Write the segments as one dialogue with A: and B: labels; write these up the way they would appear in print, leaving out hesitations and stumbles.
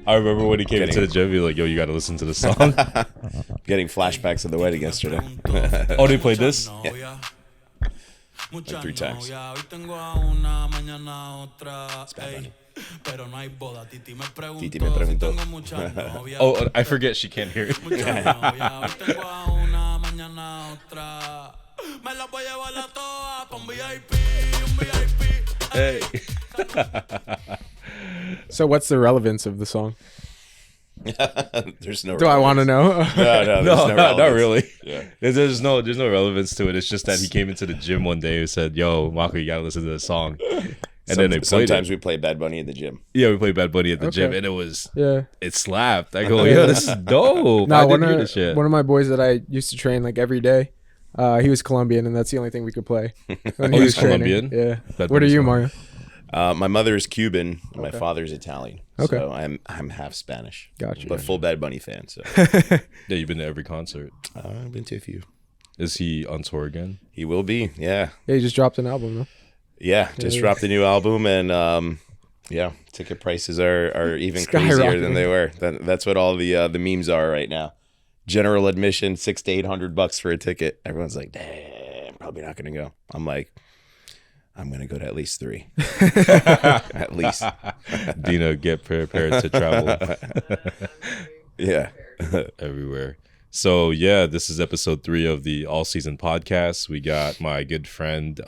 A: I remember when he came into the gym, he was like, yo, you got to listen to the song.
B: Getting flashbacks of the wedding yesterday.
A: Oh, they played this?
B: Yeah. Like 3 times. It's Bad Bunny. Titi me preguntó.
A: Oh, I forget she can't hear it. Hey.
C: So what's the relevance of the song?
B: There's no.
C: Do I want to know?
B: No, there's no
A: not
B: relevance.
A: really.
B: Yeah.
A: There's no relevance to it. It's just that he came into the gym one day and said, yo, Mako, you got to listen to this song. And then they played
B: Sometimes
A: it.
B: we play Bad Bunny in the gym.
A: Yeah, we played Bad Bunny at the
C: Okay.
A: gym, and
C: Yeah.
A: it slapped. I go, yo, this is dope.
C: No,
A: I
C: one
A: didn't hear this shit.
C: of my boys that I used to train like every day, he was Colombian, and that's the only thing we could play. When
A: Oh,
C: he
A: he's
C: was training.
A: Colombian?
C: Yeah.
A: Bad
C: What are
A: Bunny's
C: you,
A: Colombian.
C: Mario?
B: My mother is Cuban. My
C: Okay.
B: father's Italian.
C: Okay.
B: So I'm half Spanish.
C: Gotcha.
B: But full Bad Bunny fan. So
A: Yeah, you've been to every concert.
B: I've been to a few.
A: Is he on tour again?
B: He will be. Yeah.
C: Yeah, he just dropped an album, though.
B: Yeah. Just
C: Yeah.
B: dropped a new album, and yeah, ticket prices are even
C: Skyrocketing.
B: crazier than they were. That's what all the memes are right now. General admission, $600 to $800 for a ticket. Everyone's like, damn, probably not gonna go. I'm like, I'm gonna go to at least 3. At least.
A: Dina, get prepared to travel
B: Yeah.
A: everywhere. So, yeah, this is episode 3 of the All Season podcast. We got my good friend,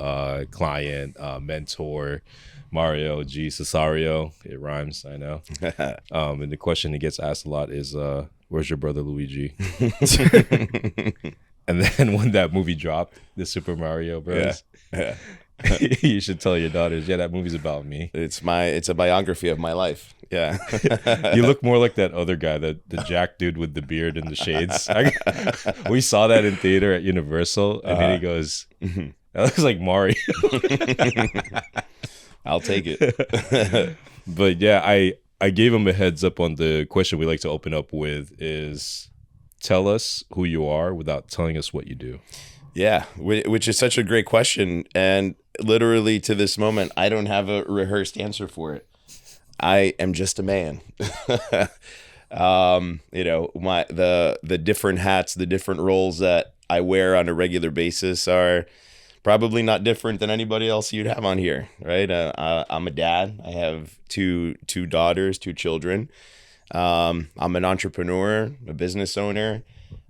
A: client, mentor, Mario G. Cesario. It rhymes, I know. And the question that gets asked a lot is, where's your brother Luigi? And then when that movie dropped, the Super Mario Bros.
B: Yeah.
A: You should tell your daughters, yeah, that movie's about me.
B: It's a biography of my life. Yeah.
A: You look more like that other guy, the Jack dude with the beard and the shades. We saw that in theater at Universal, and then he goes, that looks like Mario.
B: I'll take it.
A: But yeah, I gave him a heads up on the question we like to open up with is tell us who you are without telling us what you do.
B: Yeah, which is such a great question. And literally to this moment, I don't have a rehearsed answer for it. I am just a man. The different hats, the different roles that I wear on a regular basis are probably not different than anybody else you'd have on here, right? I'm a dad. I have two daughters, 2 children. I'm an entrepreneur, a business owner.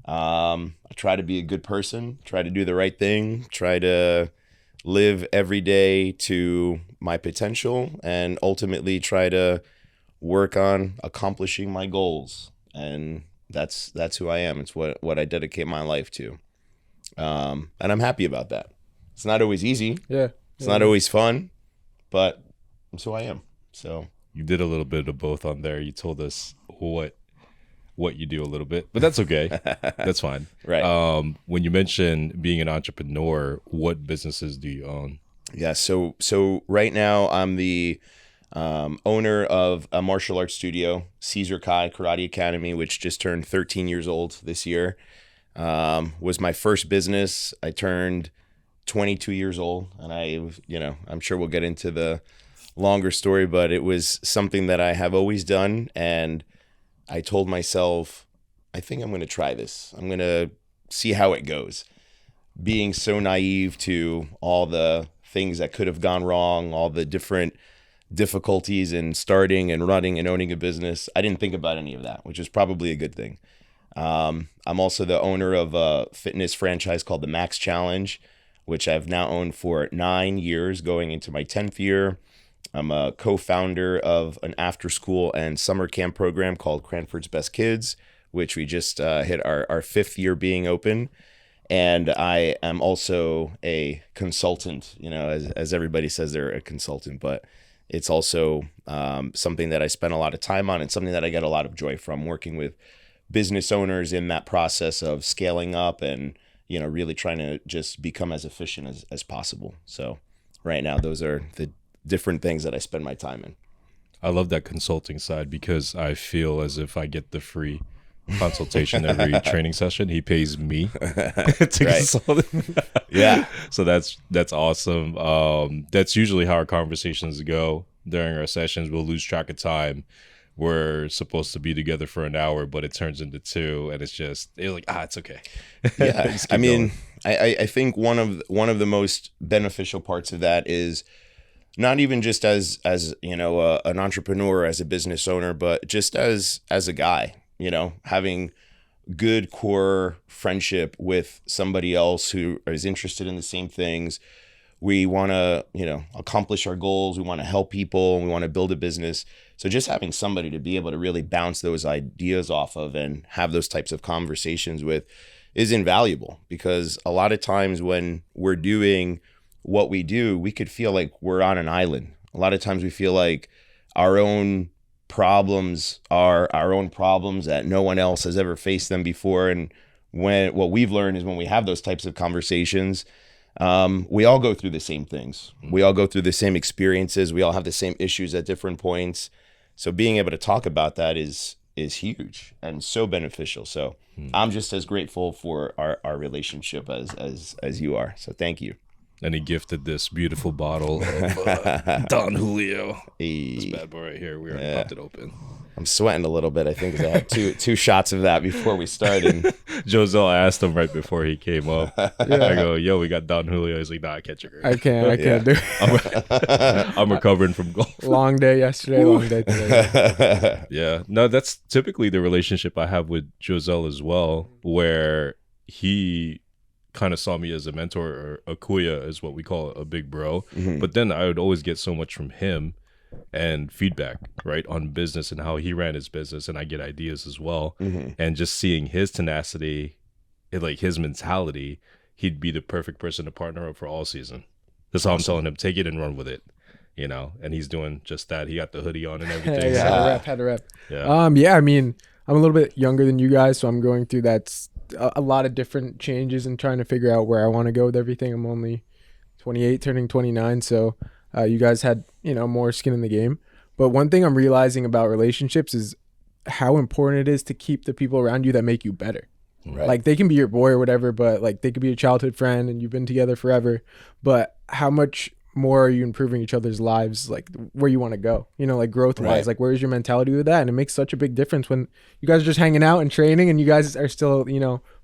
B: I try to be a good person, try to do the right thing, try to live every day to my potential, and ultimately try to work on accomplishing my goals. And that's who I am. It's what I dedicate my life to. And I'm happy about that. It's not always easy.
C: Yeah.
B: It's not always fun, but that's who I am. So
A: You did a little bit of both on there. You told us what you do a little bit, but that's okay. That's fine.
B: Right.
A: When you mention being an entrepreneur, what businesses do you own?
B: Yeah. So right now I'm the owner of a martial arts studio, Caesar Kai Karate Academy, which just turned 13 years old this year. Was my first business. I turned 22 years old, and I'm sure we'll get into the longer story, but it was something that I have always done. And I told myself, I think I'm going to try this. I'm going to see how it goes. Being so naive to all the things that could have gone wrong, all the different difficulties in starting and running and owning a business, I didn't think about any of that, which is probably a good thing. I'm also the owner of a fitness franchise called the Max Challenge, which I've now owned for 9 years, going into my 10th year. I'm a co-founder of an after-school and summer camp program called Cranford's Best Kids, which we just hit our 5th year being open. And I am also a consultant, as everybody says they're a consultant, but it's also something that I spend a lot of time on and something that I get a lot of joy from, working with business owners in that process of scaling up and, really trying to just become as efficient as possible. So right now, those are the different things that I spend my time in.
A: I love that consulting side because I feel as if I get the free consultation every training session. He pays me to
B: Right.
A: consult.
B: Yeah.
A: So that's awesome. That's usually how our conversations go during our sessions. We'll lose track of time. We're supposed to be together for an hour, but it turns into 2, and it's like, it's okay.
B: Yeah.
A: Just
B: I
A: keep
B: mean,
A: going.
B: I think one of the most beneficial parts of that is not even just as an entrepreneur, as a business owner, but just as a guy, having good core friendship with somebody else who is interested in the same things. We want to, accomplish our goals. We want to help people, and we want to build a business. So just having somebody to be able to really bounce those ideas off of and have those types of conversations with is invaluable, because a lot of times when we're doing what we do, we could feel like we're on an island. A lot of times we feel like our own problems are our own problems, that no one else has ever faced them before. And what we've learned is when we have those types of conversations, we all go through the same things. We all go through the same experiences. We all have the same issues at different points. So being able to talk about that is huge and so beneficial. So I'm just as grateful for our relationship as you are. So thank you.
A: And he gifted this beautiful bottle of Don Julio.
B: Hey.
A: This bad boy right here. We already popped it open.
B: I'm sweating a little bit. I think 'cause I had two shots of that before we started.
A: Josel asked him right before he came up. I go, yo, we got Don Julio. He's like, nah, I can't drink it.
C: I can't do it.
A: I'm recovering from golf.
C: Long day yesterday, long day today.
A: Yeah. No, that's typically the relationship I have with Josel as well, where he kind of saw me as a mentor, or a kuya is what we call a big bro. But then I would always get so much from him and feedback, right, on business and how he ran his business, and I get ideas as well. And just seeing his tenacity, like his mentality, he'd be the perfect person to partner up for all season. That's how I'm telling him, take it and run with it, and he's doing just that. He got the hoodie on and everything.
C: Had to rep.
A: Yeah.
C: Yeah, I mean, I'm a little bit younger than you guys, so I'm going through a lot of different changes and trying to figure out where I want to go with everything. I'm only 28, turning 29, so you guys had, more skin in the game. But one thing I'm realizing about relationships is how important it is to keep the people around you that make you better.
B: Right.
C: Like, they can be your boy or whatever, but like they could be a childhood friend and you've been together forever. But how much more are you improving each other's lives, like where you want to go, like growth wise,
B: Right.
C: like where's your mentality with that? And it makes such a big difference when you guys are just hanging out and training and you guys are still,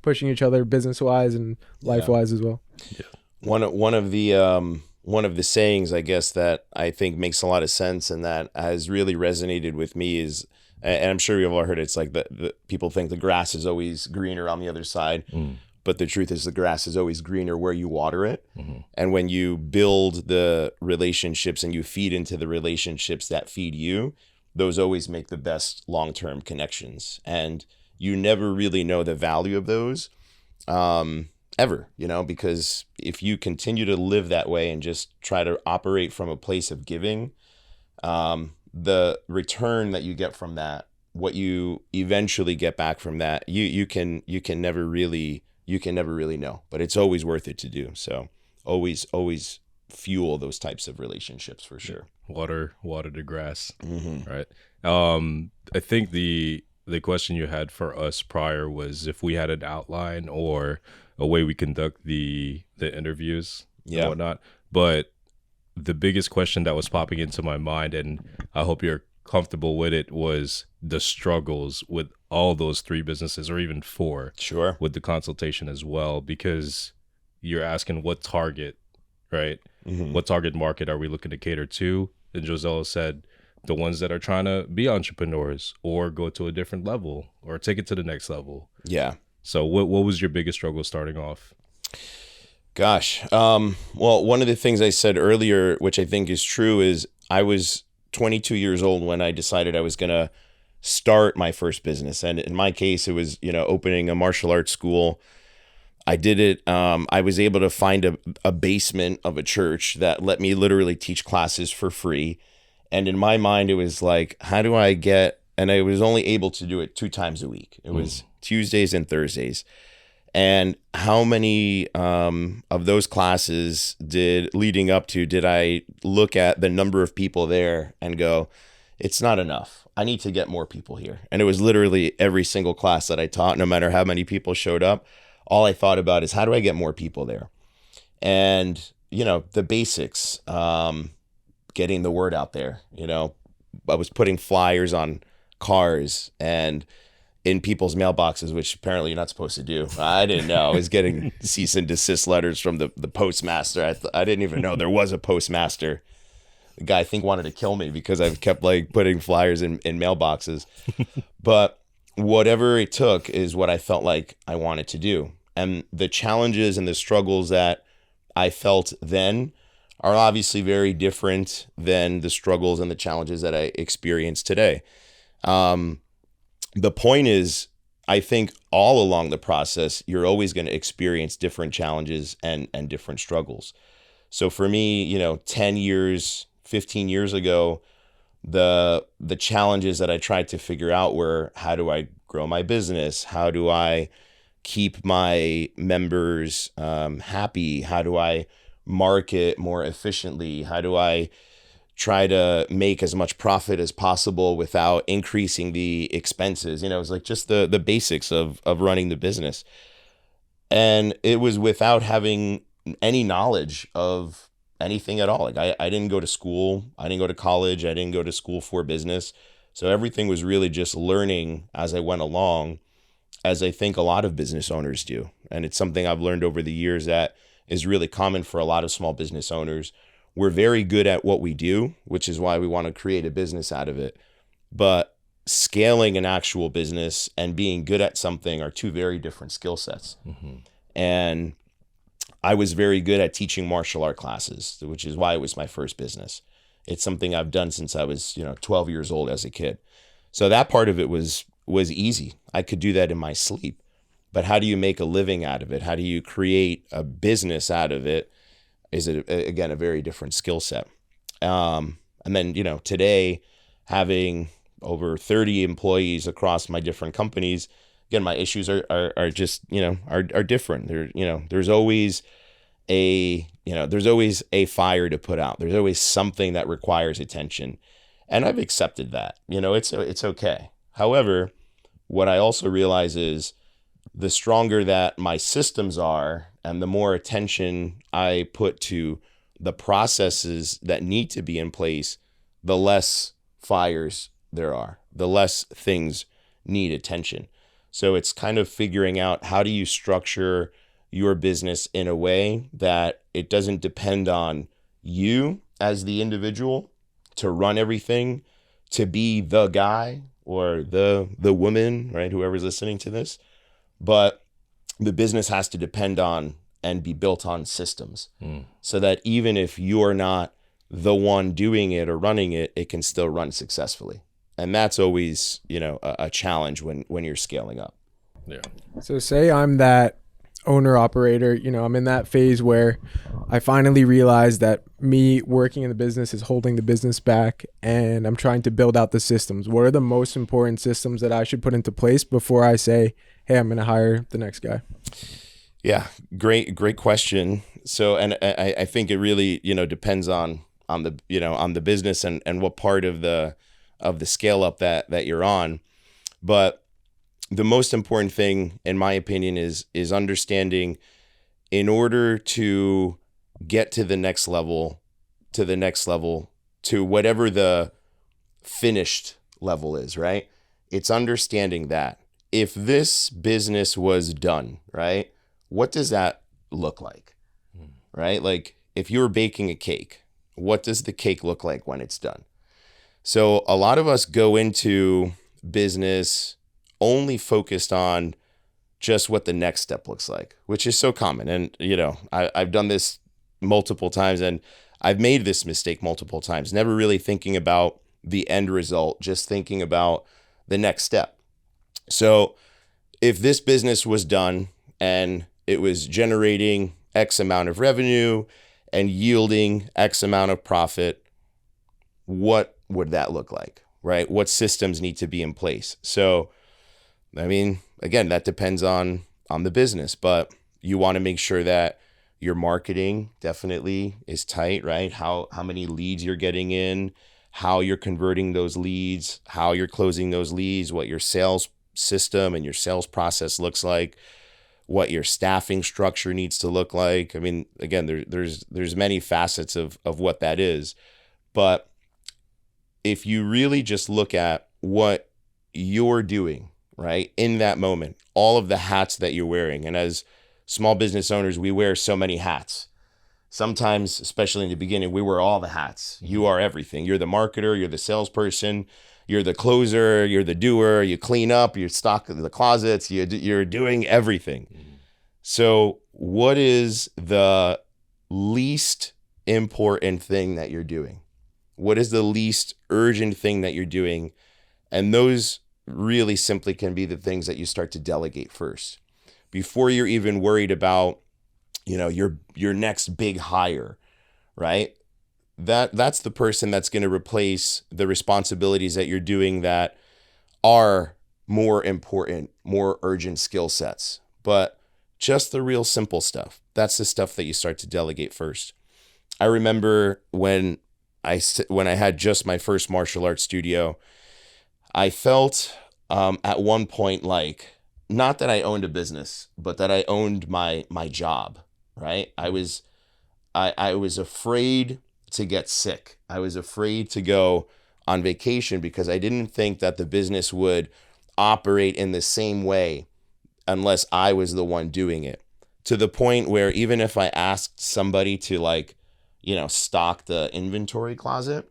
C: pushing each other business wise and life wise as well.
B: One of the sayings, I guess, that I think makes a lot of sense and that has really resonated with me is, and I'm sure you've all heard it, it's like the people think the grass is always greener on the other side. But the truth is the grass is always greener where you water it. And when you build the relationships and you feed into the relationships that feed you, those always make the best long-term connections. And you never really know the value of those ever, because if you continue to live that way and just try to operate from a place of giving, the return that you get from that, what you eventually get back from that, you can never really know, but it's always worth it to do. So always fuel those types of relationships for sure.
A: Water the grass. Right. I think the question you had for us prior was if we had an outline or a way we conduct the interviews and whatnot. But the biggest question that was popping into my mind, and I hope you're comfortable with it, was the struggles with all those 3 businesses, or even 4,
B: Sure.
A: with the consultation as well, because you're asking what target, right? What target market are we looking to cater to? And Josel said the ones that are trying to be entrepreneurs or go to a different level or take it to the next level.
B: Yeah.
A: So what was your biggest struggle starting off?
B: Gosh. Well, one of the things I said earlier, which I think is true, is I was 22 years old when I decided I was going to start my first business. And in my case, it was, opening a martial arts school. I did it. I was able to find a basement of a church that let me literally teach classes for free. And in my mind, it was like, how do I get, and I was only able to do it 2 times a week. It was Tuesdays and Thursdays. And how many of those classes did I look at the number of people there and go, it's not enough. I need to get more people here. And it was literally every single class that I taught, no matter how many people showed up, all I thought about is how do I get more people there? And, the basics, getting the word out there. I was putting flyers on cars and in people's mailboxes, which apparently you're not supposed to do. I didn't know. I was getting cease and desist letters from the postmaster. I didn't even know there was a postmaster. The guy, I think, wanted to kill me because I kept putting flyers in mailboxes. But whatever it took is what I felt like I wanted to do. And the challenges and the struggles that I felt then are obviously very different than the struggles and the challenges that I experience today. The point is, I think all along the process, you're always going to experience different challenges and different struggles. So for me, 10 years, 15 years ago, the challenges that I tried to figure out were, how do I grow my business? How do I keep my members happy? How do I market more efficiently? How do I try to make as much profit as possible without increasing the expenses? It was just the basics of running the business. And it was without having any knowledge of anything at all. I didn't go to school. I didn't go to college. I didn't go to school for business. So everything was really just learning as I went along, as I think a lot of business owners do. And it's something I've learned over the years that is really common for a lot of small business owners. We're very good at what we do, which is why we want to create a business out of it. But scaling an actual business and being good at something are two very different skill sets. Mm-hmm. And I was very good at teaching martial art classes, which is why it was my first business. It's something I've done since I was, 12 years old as a kid. So that part of it was easy. I could do that in my sleep. But how do you make a living out of it? How do you create a business out of it? Is it, again, a very different skill set. And then, today, having over 30 employees across my different companies, again, my issues are just, are different. There's always there's always a fire to put out. There's always something that requires attention. And I've accepted that, it's okay. However, what I also realize is the stronger that my systems are and the more attention I put to the processes that need to be in place, the less fires there are, the less things need attention. So it's kind of figuring out, how do you structure your business in a way that it doesn't depend on you as the individual to run everything, to be the guy or the woman, right? Whoever's listening to this. But the business has to depend on and be built on systems, so that even if you're not the one doing it or running it, it can still run successfully. And that's always, a challenge when you're scaling up.
A: Yeah.
C: So say I'm that owner operator, I'm in that phase where I finally realize that me working in the business is holding the business back, and I'm trying to build out the systems. What are the most important systems that I should put into place before I say, hey, I'm going to hire the next guy?
B: Yeah, great question. So, and I think it really, depends on the business and what part of the scale up that you're on. But the most important thing, in my opinion, is understanding, in order to get to the next level, to whatever the finished level is, right? It's understanding that if this business was done, right, what does that look like, right? Like if you were baking a cake, what does the cake look like when it's done? So a lot of us go into business only focused on just what the next step looks like, which is so common. And, I've done this multiple times, and I've made this mistake multiple times, never really thinking about the end result, just thinking about the next step. So if this business was done and it was generating X amount of revenue and yielding X amount of profit, what would that look like, right? What systems need to be in place? So, I mean, again, that depends on the business, but you want to make sure that your marketing definitely is tight, right? How many leads you're getting in, how you're converting those leads, how you're closing those leads, what your sales system and your sales process looks like, what your staffing structure needs to look like. I mean, again, there's many facets of what that is. But if you really just look at what you're doing, right, in that moment, all of the hats that you're wearing, and as small business owners, we wear so many hats. Sometimes, especially in the beginning, we wear all the hats. You are everything. You're the marketer, you're the salesperson, you're the closer, you're the doer, you clean up, you stock the closets, you're doing everything. So what is the least important thing that you're doing? What is the least urgent thing that you're doing? And those really simply can be the things that you start to delegate first. Before you're even worried about, your next big hire, right? That's the person that's going to replace the responsibilities that you're doing that are more important, more urgent skill sets. But just the real simple stuff, that's the stuff that you start to delegate first. I remember when I had just my first martial arts studio, I felt at one point like, not that I owned a business, but that I owned my job, right? I was afraid to get sick. I was afraid to go on vacation because I didn't think that the business would operate in the same way unless I was the one doing it. To the point where even if I asked somebody to stock the inventory closet,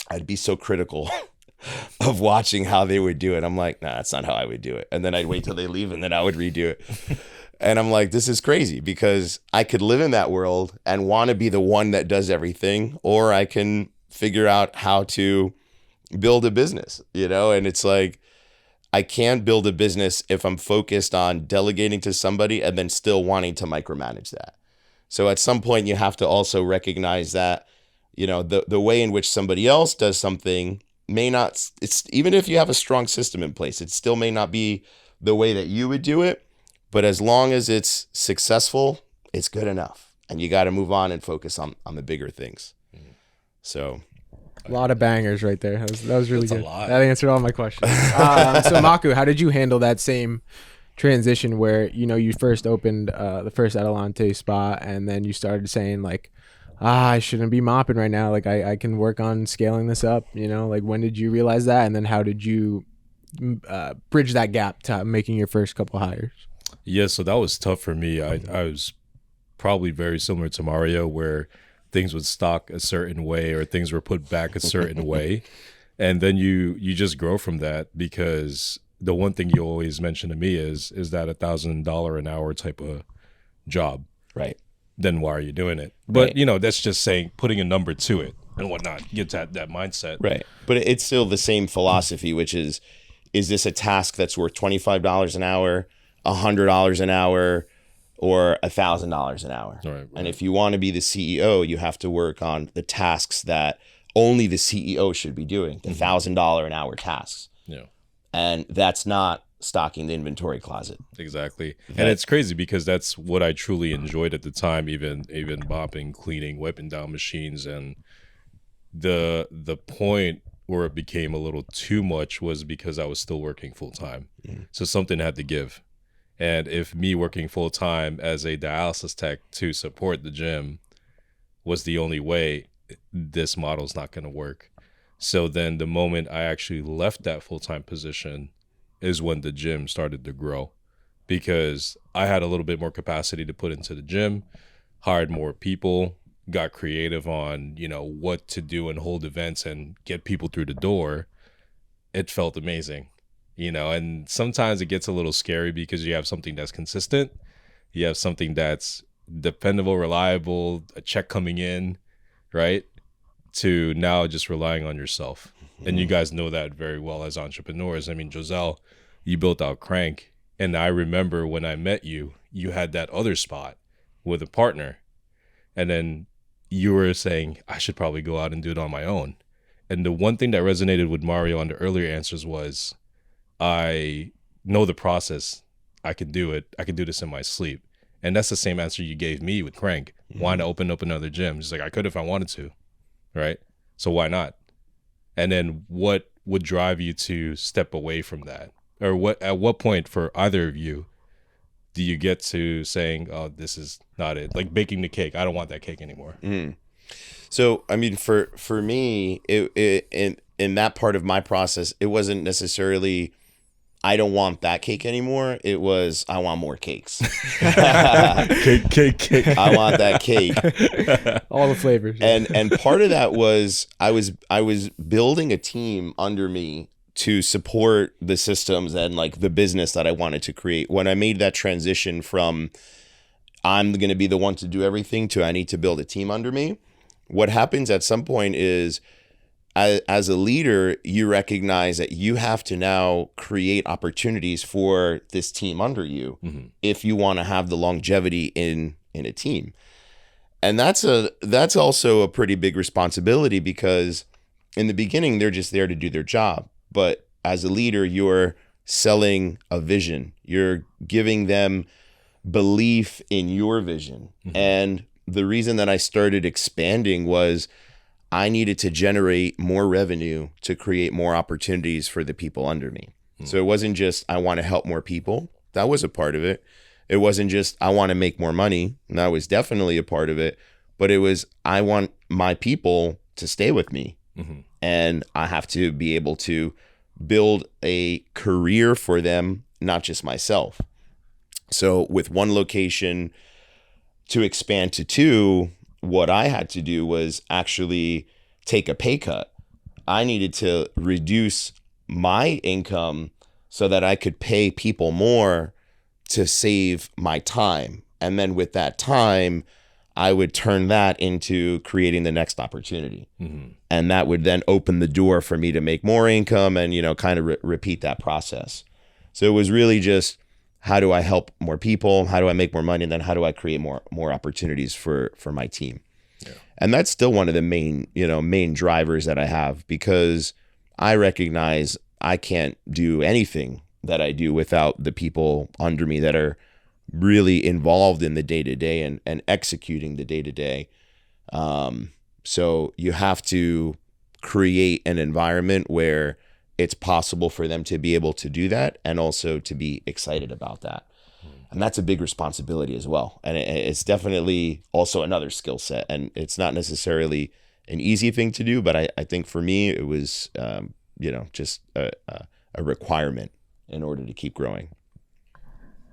B: I'd be so critical of watching how they would do it. I'm like, nah, that's not how I would do it. And then I'd wait till they leave and then I would redo it. And I'm like, this is crazy because I could live in that world and want to be the one that does everything, or I can figure out how to build a business, and it's like, I can't build a business if I'm focused on delegating to somebody and then still wanting to micromanage that. So at some point you have to also recognize that, the way in which somebody else does something may not, it's even if you have a strong system in place, it still may not be the way that you would do it. But as long as it's successful, it's good enough. And you got to move on and focus on the bigger things. So
C: a lot of bangers right there. That was really
A: That's
C: good.
A: a lot.
C: That answered all my questions. So Maku, how did you handle that same transition where, you first opened the first Adelante spot and then you started saying like, I shouldn't be mopping right now. Like I can work on scaling this up, like when did you realize that? And then how did you bridge that gap to making your first couple hires?
A: Yeah, so that was tough for me. I was probably very similar to Mario, where things would stock a certain way or things were put back a certain way. And then you just grow from that, because the one thing you always mention to me is that $1,000 an hour type of job.
B: Right.
A: Then why are you doing it? But,
B: Right.
A: That's just saying, putting a number to it and whatnot, get that mindset.
B: Right. But it's still the same philosophy, which is this a task that's worth $25 an hour, $100 an hour, or $1,000 an hour?
A: Right.
B: And if you want to be the CEO, you have to work on the tasks that only the CEO should be doing, the $1,000 an hour tasks.
A: Yeah.
B: And that's not stocking the inventory closet.
A: Exactly. And it's crazy because that's what I truly enjoyed at the time, even mopping, cleaning, wiping down machines. And the point where it became a little too much was because I was still working full time. So something had to give. And if me working full time as a dialysis tech to support the gym was the only way, this model's not going to work. So then the moment I actually left that full-time position is when the gym started to grow, because I had a little bit more capacity to put into the gym, hired more people, got creative on, what to do and hold events and get people through the door. It felt amazing, and sometimes it gets a little scary because you have something that's consistent. You have something that's dependable, reliable, a check coming in, right? To now just relying on yourself. And you guys know that very well as entrepreneurs. I mean, Joselle, you built out Crank. And I remember when I met you, you had that other spot with a partner. And then you were saying, I should probably go out and do it on my own. And the one thing that resonated with Mario on the earlier answers was, I know the process. I can do it. I can do this in my sleep. And that's the same answer you gave me with Crank. Why not open up another gym? It's like, I could if I wanted to, right? So why not? And then what would drive you to step away from that? Or at what point for either of you do you get to saying, oh, this is not it? Like baking the cake. I don't want that cake anymore.
B: So, I mean, for me, in that part of my process, it wasn't necessarily I don't want that cake anymore. It was I want more cakes.
A: Cake.
B: I want that cake.
C: All the flavors.
B: And part of that was I was building a team under me to support the systems and like the business that I wanted to create. When I made that transition from I'm going to be the one to do everything to I need to build a team under me, what happens at some point is as a leader, you recognize that you have to now create opportunities for this team under you if you want to have the longevity in a team. And that's also a pretty big responsibility because in the beginning, they're just there to do their job. But as a leader, you're selling a vision. You're giving them belief in your vision. And the reason that I started expanding was I needed to generate more revenue to create more opportunities for the people under me. So it wasn't just I want to help more people. That was a part of it. It wasn't just I want to make more money. And that was definitely a part of it. But it was I want my people to stay with me. And I have to be able to build a career for them, not just myself. So with one location to expand to two, what I had to do was actually take a pay cut. I needed to reduce my income so that I could pay people more to save my time. And then with that time, I would turn that into creating the next opportunity. And that would then open the door for me to make more income and, kind of repeat that process. So it was really just, how do I help more people? How do I make more money? And then how do I create more opportunities for my team? Yeah. And that's still one of the main drivers that I have, because I recognize I can't do anything that I do without the people under me that are really involved in the day-to-day and executing the day-to-day. So you have to create an environment where it's possible for them to be able to do that and also to be excited about that. And that's a big responsibility as well. And it's definitely also another skill set. And it's not necessarily an easy thing to do, but I think for me, it was, just a requirement in order to keep growing.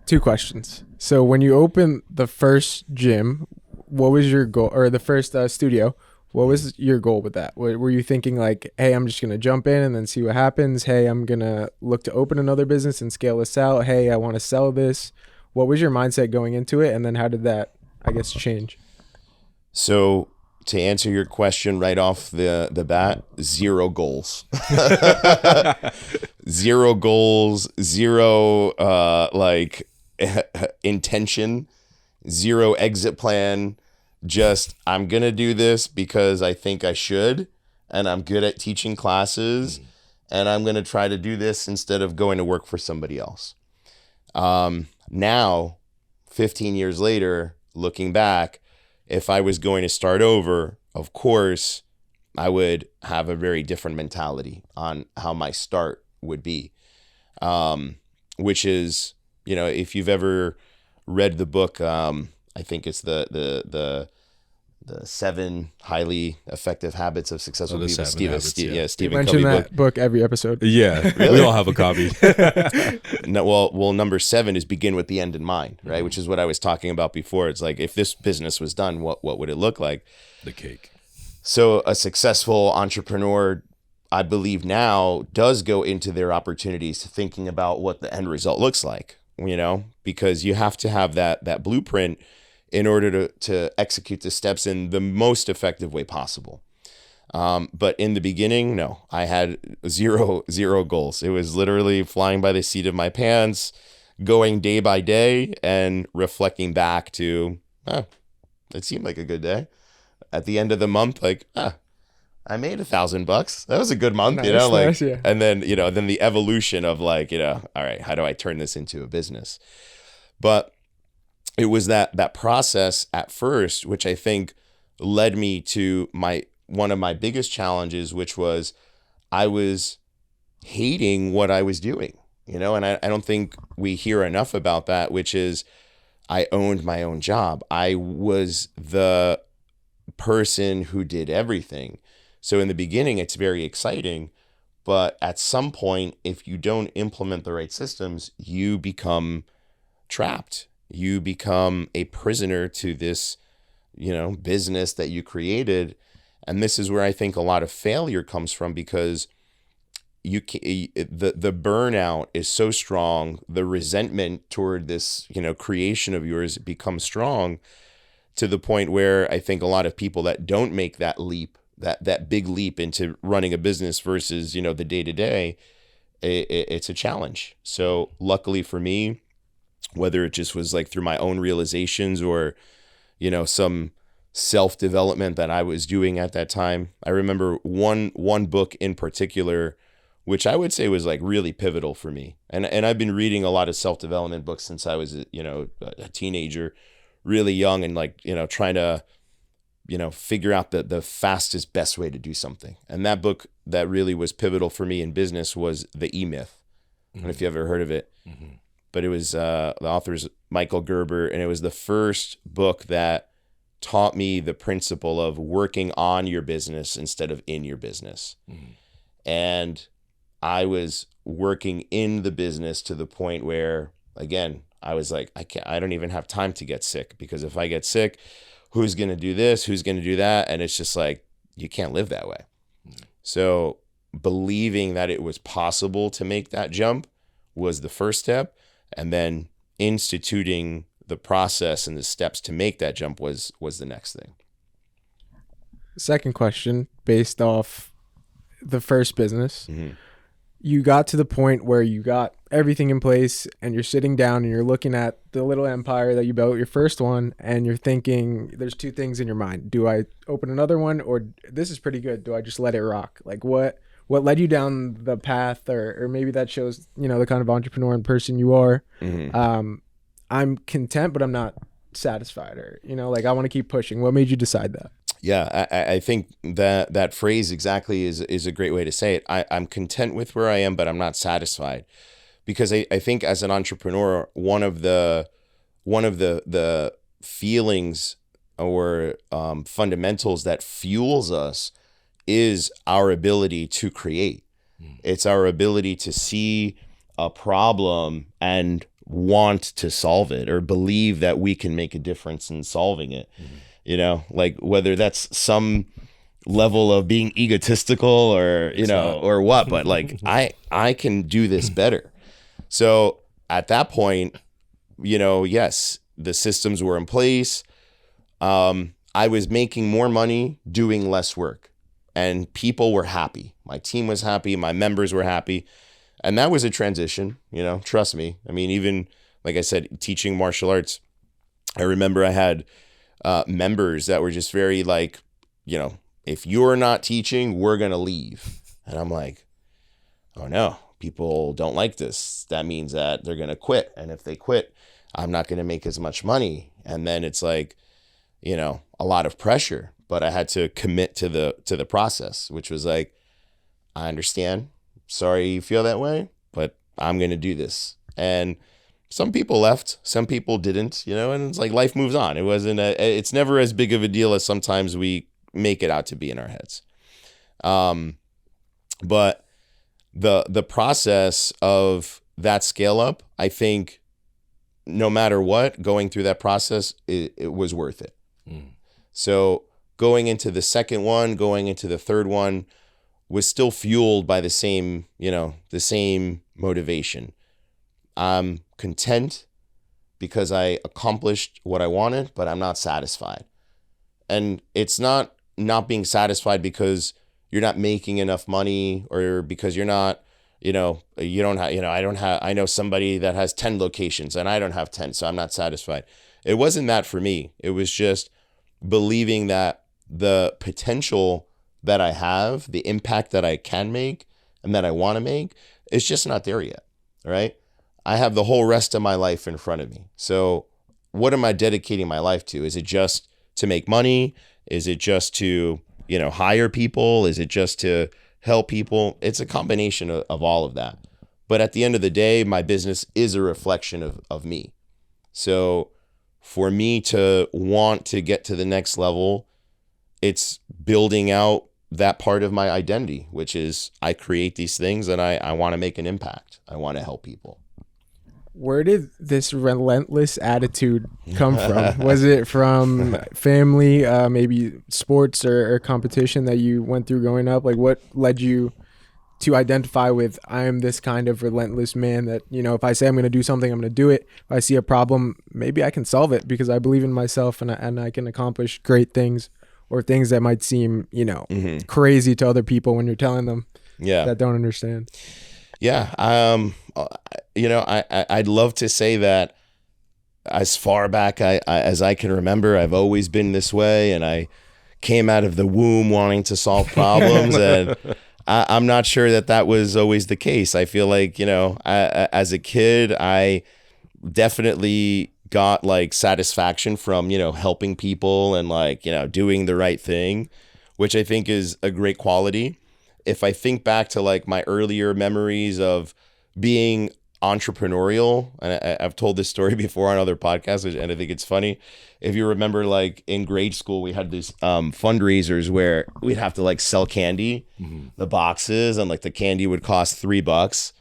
C: 2 questions. So when you opened the first gym, what was your goal, or the first studio? What was your goal with that? Were you thinking like, hey, I'm just going to jump in and then see what happens? Hey, I'm going to look to open another business and scale this out. Hey, I want to sell this. What was your mindset going into it? And then how did that, I guess, change?
B: So to answer your question right off the bat, 0 goals. 0 goals, 0 intention, 0 exit plan. Just, I'm going to do this because I think I should, and I'm good at teaching classes, and I'm going to try to do this instead of going to work for somebody else. Now, 15 years later, looking back, if I was going to start over, of course, I would have a very different mentality on how my start would be, which is, if you've ever read the book, I think it's the 7 highly effective habits of successful people. Stephen
C: mention
B: Covey
C: that
B: book.
C: book every episode.
A: Yeah, really? We all have a copy.
B: No, well, number 7 is begin with the end in mind, right? Which is what I was talking about before. It's like, if this business was done, what would it look like?
A: The cake.
B: So a successful entrepreneur, I believe now, does go into their opportunities thinking about what the end result looks like, because you have to have that blueprint in order to execute the steps in the most effective way possible. But in the beginning, no, I had zero goals. It was literally flying by the seat of my pants, going day by day and reflecting back to, it seemed like a good day. At the end of the month, I made $1,000. That was a good month,
C: Nice, yeah.
B: And then, then the evolution of all right, how do I turn this into a business? But it was that process at first, which I think led me to one of my biggest challenges, which was I was hating what I was doing, and I don't think we hear enough about that, which is I owned my own job. I was the person who did everything. So in the beginning, it's very exciting. But at some point, if you don't implement the right systems, you become trapped. You become a prisoner to this, business that you created. And this is where I think a lot of failure comes from, because the burnout is so strong. The resentment toward this, creation of yours becomes strong, to the point where I think a lot of people that don't make that leap, that big leap into running a business versus, the day-to-day, it's a challenge. So luckily for me, whether it just was like through my own realizations or, some self-development that I was doing at that time, I remember one book in particular, which I would say was like really pivotal for me. And I've been reading a lot of self-development books since I was, a teenager, really young, and like, trying to, figure out the fastest, best way to do something. And that book that really was pivotal for me in business was The E-Myth. I don't know if you ever heard of it, but it was the author's Michael Gerber. And it was the first book that taught me the principle of working on your business instead of in your business. And I was working in the business to the point where, again, I was like, I don't even have time to get sick, because if I get sick, who's going to do this? Who's going to do that? And it's just like, you can't live that way. So believing that it was possible to make that jump was the first step. And then instituting the process and the steps to make that jump was the next thing.
C: Second question, based off the first business. You got to the point where you got everything in place and you're sitting down and you're looking at the little empire that you built, your first one, and you're thinking, there's two things in your mind. Do I open another one, or this is pretty good? Do I just let it rock? Like what led you down the path, or maybe that shows, the kind of entrepreneur and person you are. I'm content, but I'm not satisfied, or, like I want to keep pushing. What made you decide that?
B: Yeah, I think that phrase exactly is a great way to say it. I'm content with where I am, but I'm not satisfied, because I think as an entrepreneur, one of the feelings or fundamentals that fuels us is our ability to create. It's our ability to see a problem and want to solve it, or believe that we can make a difference in solving it. Like whether that's some level of being egotistical or, or what, but like, I can do this better. So at that point, yes, the systems were in place. I was making more money doing less work, and people were happy. My team was happy. My members were happy. And that was a transition, trust me. I mean, even like I said, teaching martial arts, I remember I had members that were just very like, if you're not teaching, we're going to leave. And I'm like, oh no, people don't like this. That means that they're going to quit. And if they quit, I'm not going to make as much money. And then it's like, a lot of pressure, but I had to commit to the process, which was like, I understand. Sorry you feel that way, but I'm going to do this. And some people left, some people didn't, and it's like life moves on. It's never as big of a deal as sometimes we make it out to be in our heads. But the process of that scale up, I think no matter what, going through that process, it was worth it. So going into the second one, going into the third one was still fueled by the same motivation. I'm content because I accomplished what I wanted, but I'm not satisfied. And it's not being satisfied because you're not making enough money, or because you're not, you don't have, I know somebody that has 10 locations and I don't have 10, so I'm not satisfied. It wasn't that for me. It was just believing that the potential that I have, the impact that I can make and that I want to make, is just not there yet. Right? I have the whole rest of my life in front of me. So what am I dedicating my life to? Is it just to make money? Is it just to, hire people? Is it just to help people. It's a combination of all of that. But at the end of the day, my business is a reflection of me. So for me to want to get to the next level, it's building out that part of my identity, which is I create these things and I want to make an impact. I want to help people.
C: Where did this relentless attitude come from? Was it from family, maybe sports or competition that you went through growing up? Like, what led you to identify with, I am this kind of relentless man that, you know, if I say I'm going to do something, I'm going to do it. If I see a problem, maybe I can solve it because I believe in myself and I can accomplish great things, or things that might seem, you know, crazy to other people when you're telling them that don't understand.
B: Yeah. You know, I'd love to say that as far back as I can remember, I've always been this way, and I came out of the womb wanting to solve problems. And I'm not sure that was always the case. I feel like, you know, as a kid, I definitely got like satisfaction from, you know, helping people and like, you know, doing the right thing, which I think is a great quality. If I think back to like my earlier memories of being entrepreneurial, and I've told this story before on other podcasts, and I think it's funny. If you remember, like in grade school, we had these fundraisers where we'd have to like sell candy, the boxes, and like the candy would cost $3.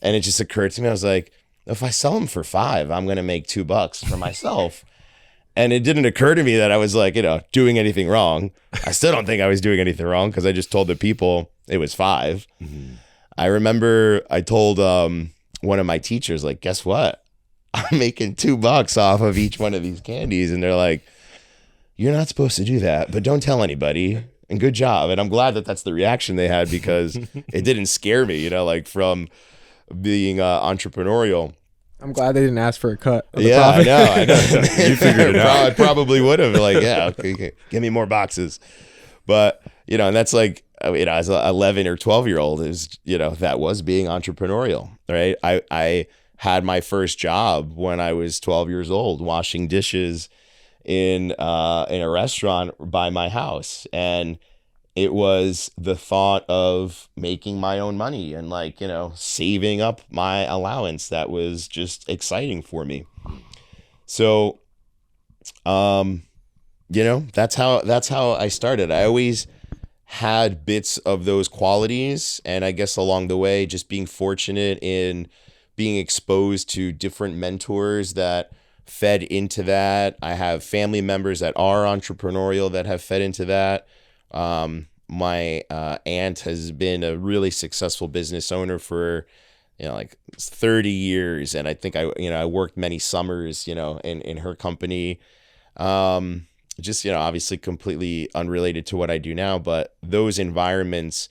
B: And it just occurred to me, I was like, if I sell them for $5, I'm going to make $2 for myself. And it didn't occur to me that I was like, you know, doing anything wrong. I still don't think I was doing anything wrong because I just told the people it was $5. I remember I told one of my teachers, like, guess what? I'm making $2 off of each one of these candies. And they're like, you're not supposed to do that, but don't tell anybody. And good job. And I'm glad that that's the reaction they had, because it didn't scare me, you know, like from being entrepreneurial.
C: I'm glad they didn't ask for a cut.
B: Yeah, I know.
A: You figured it out.
B: I probably would have. Like, yeah, okay, give me more boxes. But, you know, and that's like, you know, as an 11 or 12-year-old, is, you know, that was being entrepreneurial, right? I had my first job when I was 12 years old, washing dishes in a restaurant by my house. And it was the thought of making my own money and like, you know, saving up my allowance that was just exciting for me. So, you know, that's how I started. I always had bits of those qualities, and I guess along the way, just being fortunate in being exposed to different mentors that fed into that. I have family members that are entrepreneurial that have fed into that. My aunt has been a really successful business owner for, you know, like 30 years. And I think I worked many summers, you know, in her company. Just, you know, obviously completely unrelated to what I do now, but those environments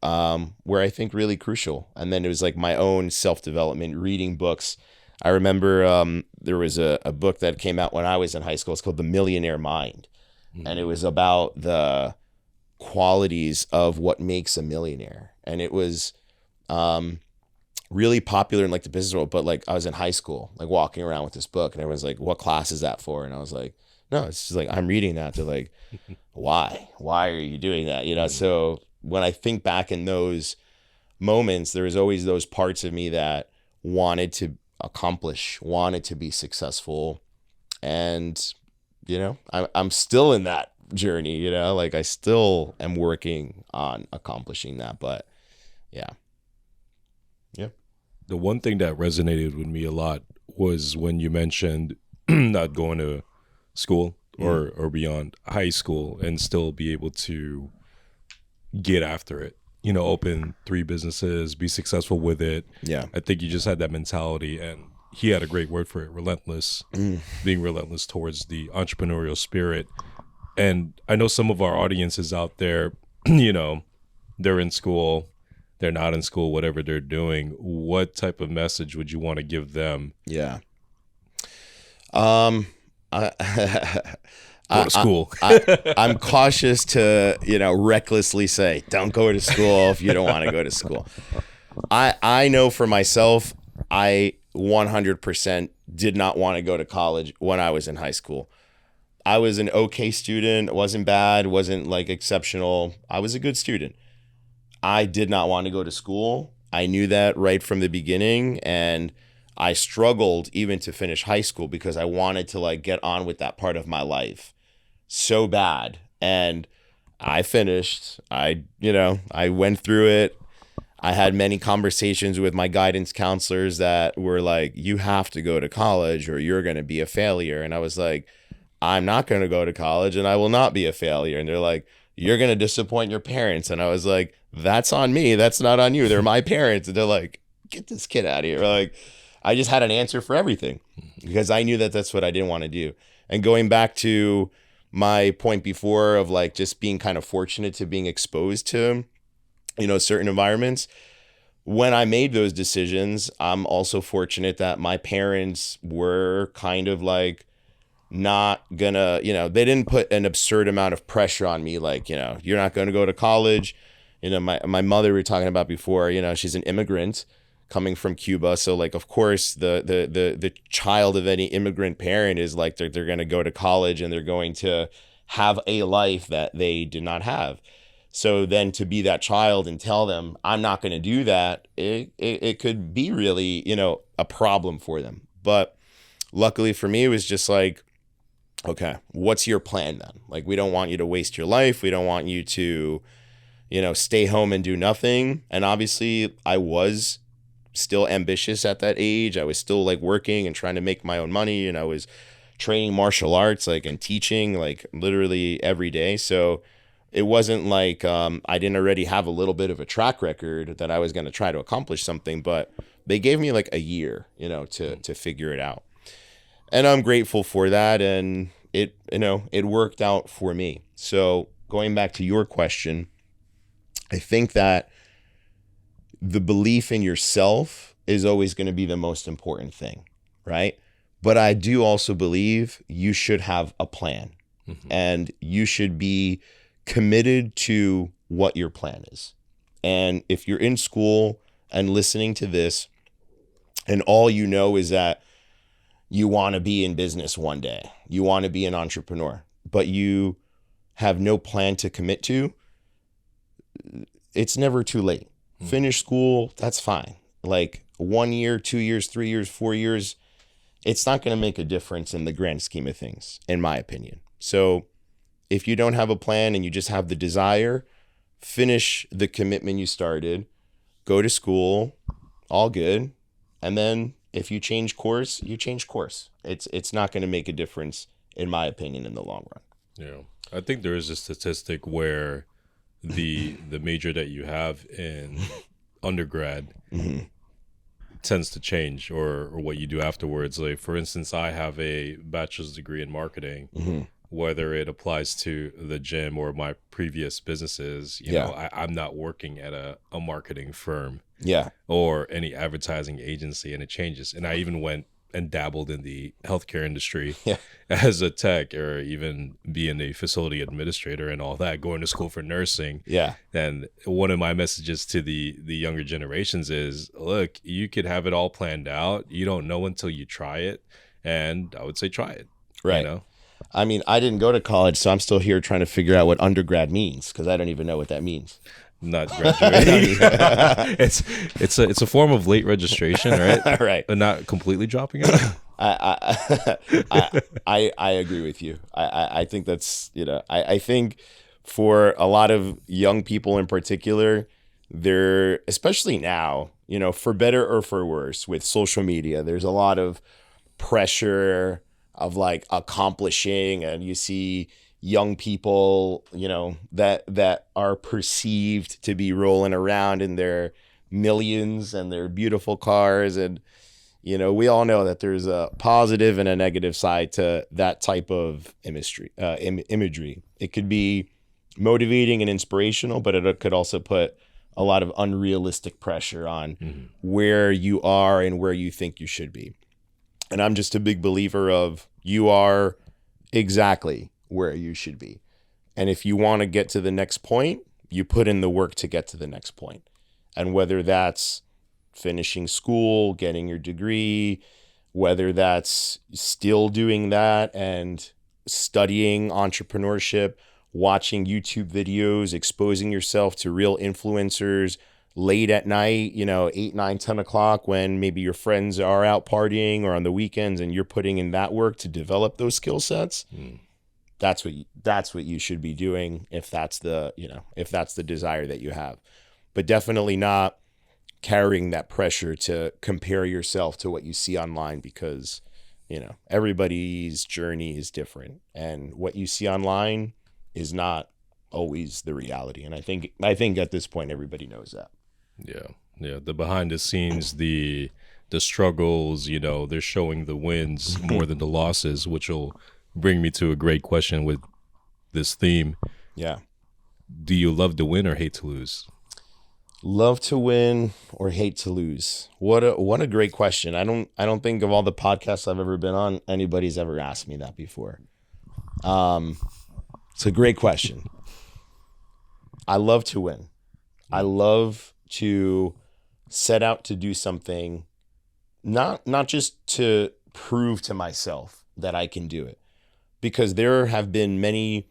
B: were, I think, really crucial. And then it was like my own self-development, reading books. I remember there was a book that came out when I was in high school. It's called The Millionaire Mind. And it was about the qualities of what makes a millionaire. And it was really popular in like the business world, but like I was in high school, like walking around with this book, and everyone's like, what class is that for? And I was like, no, it's just like, I'm reading that. They're like, why are you doing that? You know? So when I think back in those moments, there was always those parts of me that wanted to accomplish, wanted to be successful. And, you know, I'm still in that journey, you know, like I still am working on accomplishing that. But yeah.
A: The one thing that resonated with me a lot was when you mentioned not going to school or beyond high school and still be able to get after it, you know, open 3 businesses, be successful with it.
B: Yeah.
A: I think you just had that mentality, and he had a great word for it, relentless, being relentless towards the entrepreneurial spirit. And I know some of our audiences out there, you know, they're in school, they're not in school, whatever they're doing. What type of message would you want to give them?
B: Yeah.
A: Go to school.
B: I'm cautious to, you know, recklessly say, don't go to school if you don't want to go to school. I know for myself, I 100% did not want to go to college when I was in high school. I was an okay student, wasn't bad, wasn't like exceptional. I was a good student. I did not want to go to school. I knew that right from the beginning, and I struggled even to finish high school because I wanted to like get on with that part of my life so bad. And I finished. I went through it. I had many conversations with my guidance counselors that were like, you have to go to college or you're going to be a failure. And I was like, I'm not going to go to college and I will not be a failure. And they're like, you're going to disappoint your parents. And I was like, that's on me. That's not on you. They're my parents. And they're like, get this kid out of here. Like, I just had an answer for everything because I knew that that's what I didn't want to do. And going back to my point before of like just being kind of fortunate to being exposed to, certain environments, when I made those decisions, I'm also fortunate that my parents were kind of like not gonna, they didn't put an absurd amount of pressure on me. Like, you're not going to go to college. My mother we were talking about before, she's an immigrant coming from Cuba. So like, of course, the child of any immigrant parent is like, they're going to go to college and they're going to have a life that they did not have. So then to be that child and tell them, I'm not going to do that, it could be really, a problem for them. But luckily for me, it was just like, okay, what's your plan then? Like, we don't want you to waste your life. We don't want you to, stay home and do nothing. And obviously I was still ambitious at that age. I was still like working and trying to make my own money. And I was training martial arts, like, and teaching like literally every day. So it wasn't like I didn't already have a little bit of a track record that I was going to try to accomplish something, but they gave me like a year, to figure it out. And I'm grateful for that. And it worked out for me. So going back to your question, I think that the belief in yourself is always going to be the most important thing, right? But I do also believe you should have a plan, and you should be committed to what your plan is. And if you're in school and listening to this and all you know is that you want to be in business one day, you want to be an entrepreneur, but you have no plan to commit to, it's never too late. Finish school, that's fine. Like 1 year, 2 years, 3 years, 4 years, it's not going to make a difference in the grand scheme of things, in my opinion. So if you don't have a plan and you just have the desire, finish the commitment you started, go to school, all good. And then if you change course, you change course. It's not going to make a difference, in my opinion, in the long run.
A: Yeah. I think there is a statistic where the major that you have in undergrad tends to change or what you do afterwards. Like, for instance, I have a bachelor's degree in marketing. Whether it applies to the gym or my previous businesses, I'm not working at a marketing firm or any advertising agency, and it changes. And I even went and dabbled in the healthcare industry as a tech, or even being a facility administrator and all that, going to school for nursing. And one of my messages to the younger generations is, look, you could have it all planned out. You don't know until you try it. And I would say try it.
B: Right. I mean, I didn't go to college, so I'm still here trying to figure out what undergrad means, because I don't even know what that means.
A: Not graduating. It's a form of late registration, right?
B: Right.
A: And not completely dropping out.
B: I agree with you. I think that's, I think for a lot of young people in particular, they're, especially now, for better or for worse, with social media, there's a lot of pressure of like accomplishing, and you see young people, that are perceived to be rolling around in their millions and their beautiful cars. And, we all know that there's a positive and a negative side to that type of imagery. It could be motivating and inspirational, but it could also put a lot of unrealistic pressure on where you are and where you think you should be. And I'm just a big believer of, you are exactly where you should be. And if you want to get to the next point, you put in the work to get to the next point. And whether that's finishing school, getting your degree, whether that's still doing that and studying entrepreneurship, watching YouTube videos, exposing yourself to real influencers late at night, 8, 9, 10 o'clock when maybe your friends are out partying or on the weekends, and you're putting in that work to develop those skill sets. That's what you should be doing if that's the desire that you have. But definitely not carrying that pressure to compare yourself to what you see online, because everybody's journey is different, and what you see online is not always the reality. And I think at this point everybody knows that.
A: Yeah, the behind the scenes, the struggles, they're showing the wins more than the losses, which will bring me to a great question with this theme.
B: Yeah.
A: Do you love to win or hate to lose?
B: Love to win or hate to lose? What a great question. I don't think of all the podcasts I've ever been on, anybody's ever asked me that before. It's a great question. I love to win. I love to set out to do something, not just to prove to myself that I can do it, because there have been many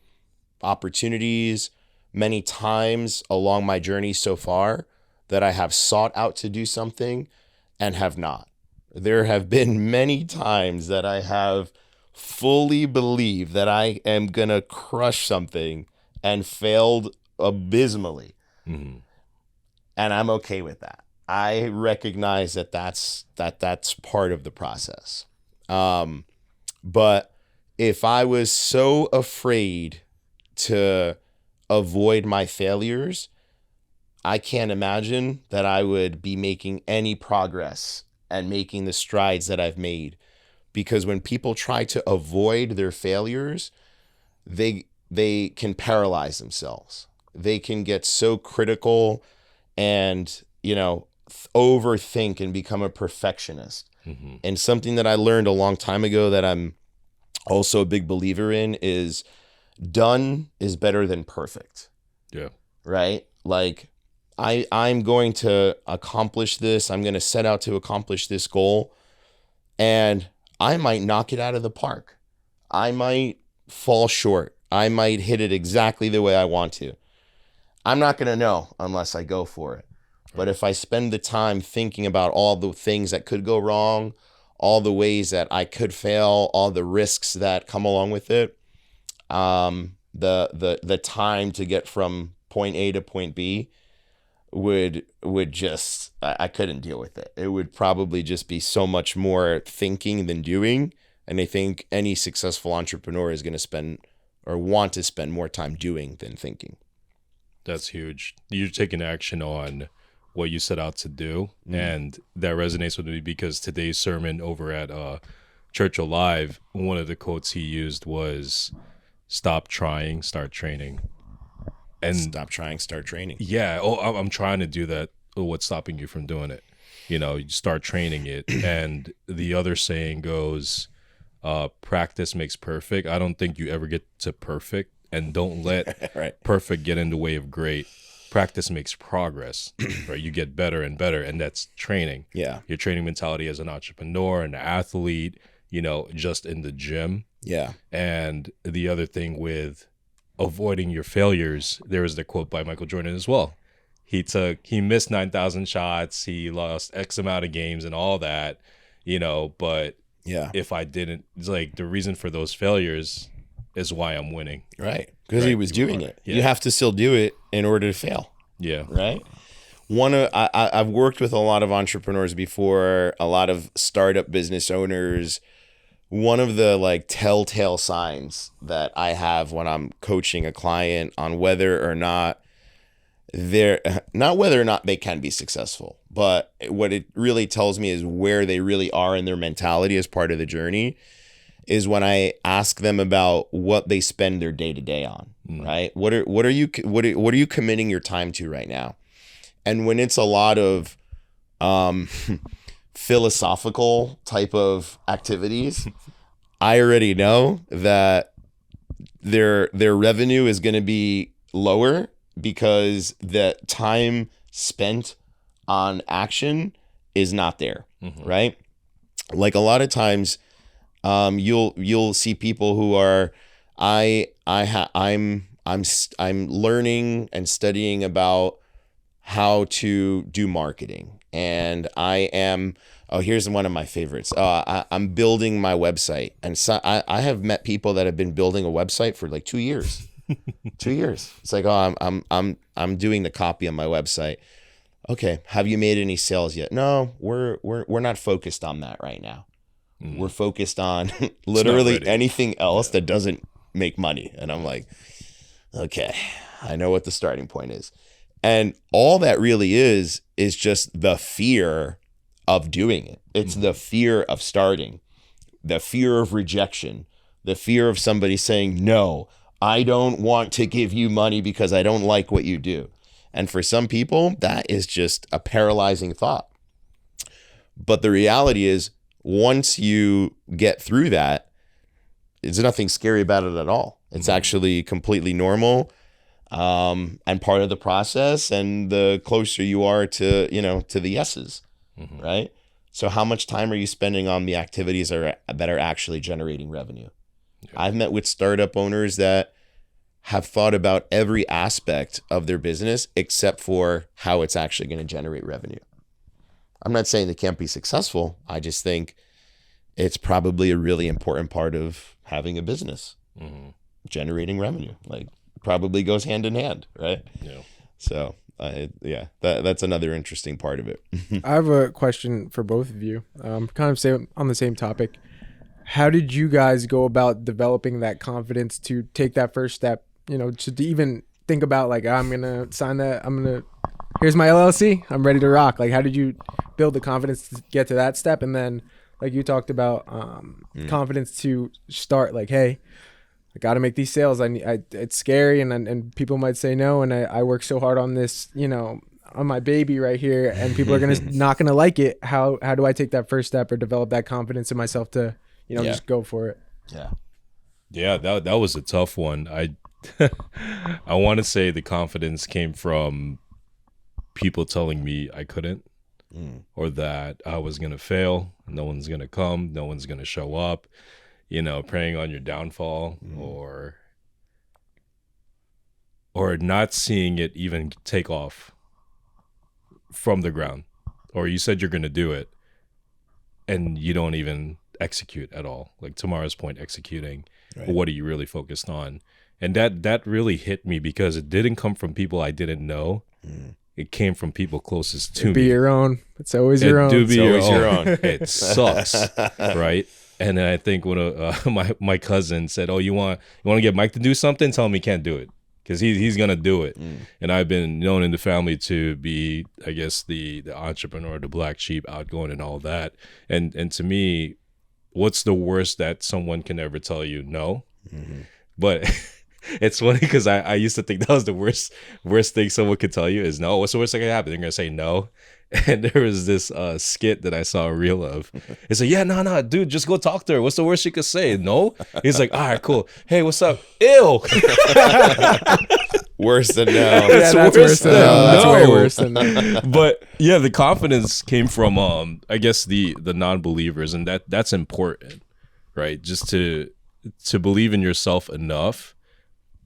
B: opportunities, many times along my journey so far that I have sought out to do something and have not. There have been many times that I have fully believed that I am going to crush something and failed abysmally.
A: Mm-hmm.
B: And I'm okay with that. I recognize that that's part of the process. But if I was so afraid to avoid my failures, I can't imagine that I would be making any progress and making the strides that I've made. Because when people try to avoid their failures, they can paralyze themselves. They can get so critical and, overthink and become a perfectionist.
A: Mm-hmm.
B: And something that I learned a long time ago that I'm also a big believer in is done is better than perfect.
A: Yeah.
B: Right? Like I'm going to accomplish this. I'm going to set out to accomplish this goal, and I might knock it out of the park. I might fall short. I might hit it exactly the way I want to. I'm not going to know unless I go for it. But if I spend the time thinking about all the things that could go wrong, all the ways that I could fail, all the risks that come along with it, the time to get from point A to point B would just, I couldn't deal with it. It would probably just be so much more thinking than doing. And I think any successful entrepreneur is going to spend or want to spend more time doing than thinking.
A: That's huge. You're taking action on what you set out to do. And that resonates with me because today's sermon over at Church Alive, one of the quotes he used was, "Stop trying, start training." And
B: stop trying, start training.
A: Yeah. Oh, I'm trying to do that. Oh, what's stopping you from doing it? You start training it. And the other saying goes, practice makes perfect. I don't think you ever get to perfect, and don't let
B: right.
A: perfect get in the way of great. Practice makes progress, right? You get better and better, and that's training.
B: Yeah.
A: Your training mentality as an entrepreneur, an athlete, just in the gym.
B: Yeah.
A: And the other thing with avoiding your failures, there was the quote by Michael Jordan as well. He missed 9,000 shots. He lost X amount of games and all that, but
B: yeah,
A: if I didn't, it's like the reason for those failures is why I'm winning.
B: Right. Because
A: right?
B: he was doing it.
A: Yeah.
B: You have to still do it in order to fail.
A: Yeah.
B: Right. I've worked with a lot of entrepreneurs before, a lot of startup business owners. One of the telltale signs that I have when I'm coaching a client on whether or not they can be successful, but what it really tells me is where they really are in their mentality as part of the journey, is when I ask them about what they spend their day to day on, right? What are you committing your time to right now? And when it's a lot of philosophical type of activities, I already know that their revenue is going to be lower because the time spent on action is not there, right? Like a lot of times, you'll see people who are I'm I'm learning and studying about how to do marketing, and I am. Oh, here's one of my favorites. I'm building my website, and so I have met people that have been building a website for like 2 years. 2 years. It's like, oh, I'm doing the copy on my website. Okay, have you made any sales yet? No, we're not focused on that right now. We're focused on literally anything else that doesn't make money. And I'm like, okay, I know what the starting point is. And all that really is just the fear of doing it. It's the fear of starting, the fear of rejection, the fear of somebody saying, no, I don't want to give you money because I don't like what you do. And for some people, that is just a paralyzing thought. But the reality is, once you get through that, there's nothing scary about it at all. It's actually completely normal, and part of the process. And the closer you are to, to the yeses, right? So how much time are you spending on the activities that are actually generating revenue? Yeah. I've met with startup owners that have thought about every aspect of their business except for how it's actually going to generate revenue. I'm not saying they can't be successful. I just think it's probably a really important part of having a business. Generating revenue, like, probably goes hand in hand, right? Yeah. So, that's another interesting part of it.
C: I have a question for both of you. Kind of on the same topic. How did you guys go about developing that confidence to take that first step? To even think about, like, I'm gonna sign that. Here's my LLC. I'm ready to rock. Like, how did you build the confidence to get to that step? And then, like you talked about, confidence to start. Like, hey, I got to make these sales. It's scary, and people might say no. And I work so hard on this, on my baby right here, and people are not gonna like it. How do I take that first step or develop that confidence in myself to, just go for it?
A: Yeah. That was a tough one. I want to say the confidence came from people telling me I couldn't, or that I was going to fail. No one's going to come. No one's going to show up, preying on your downfall, or not seeing it even take off from the ground. Or you said you're going to do it and you don't even execute at all. Like tomorrow's point, executing. Right. What are you really focused on? And that really hit me because it didn't come from people I didn't know. It came from people closest to me.
C: Be your own. It's always your own.
A: It's always your own. It sucks, right? And then I think when my cousin said, "Oh, you want to get Mike to do something? Tell him he can't do it because he's gonna do it." And I've been known in the family to be, I guess, the entrepreneur, the black sheep, outgoing, and all that. And to me, what's the worst that someone can ever tell you? No, but. It's funny because I used to think that was the worst thing someone could tell you is no. What's the worst that can happen? They're going to say no. And there was this skit that I saw a reel of. It's like, yeah, no, dude, just go talk to her. What's the worst she could say? No? He's like, all right, cool. Hey, what's up? Ew.
B: Worse than no.
C: That's worse than no. That's way worse than no.
A: But yeah, the confidence came from, I guess, the non-believers. And that's important, right? Just to believe in yourself enough.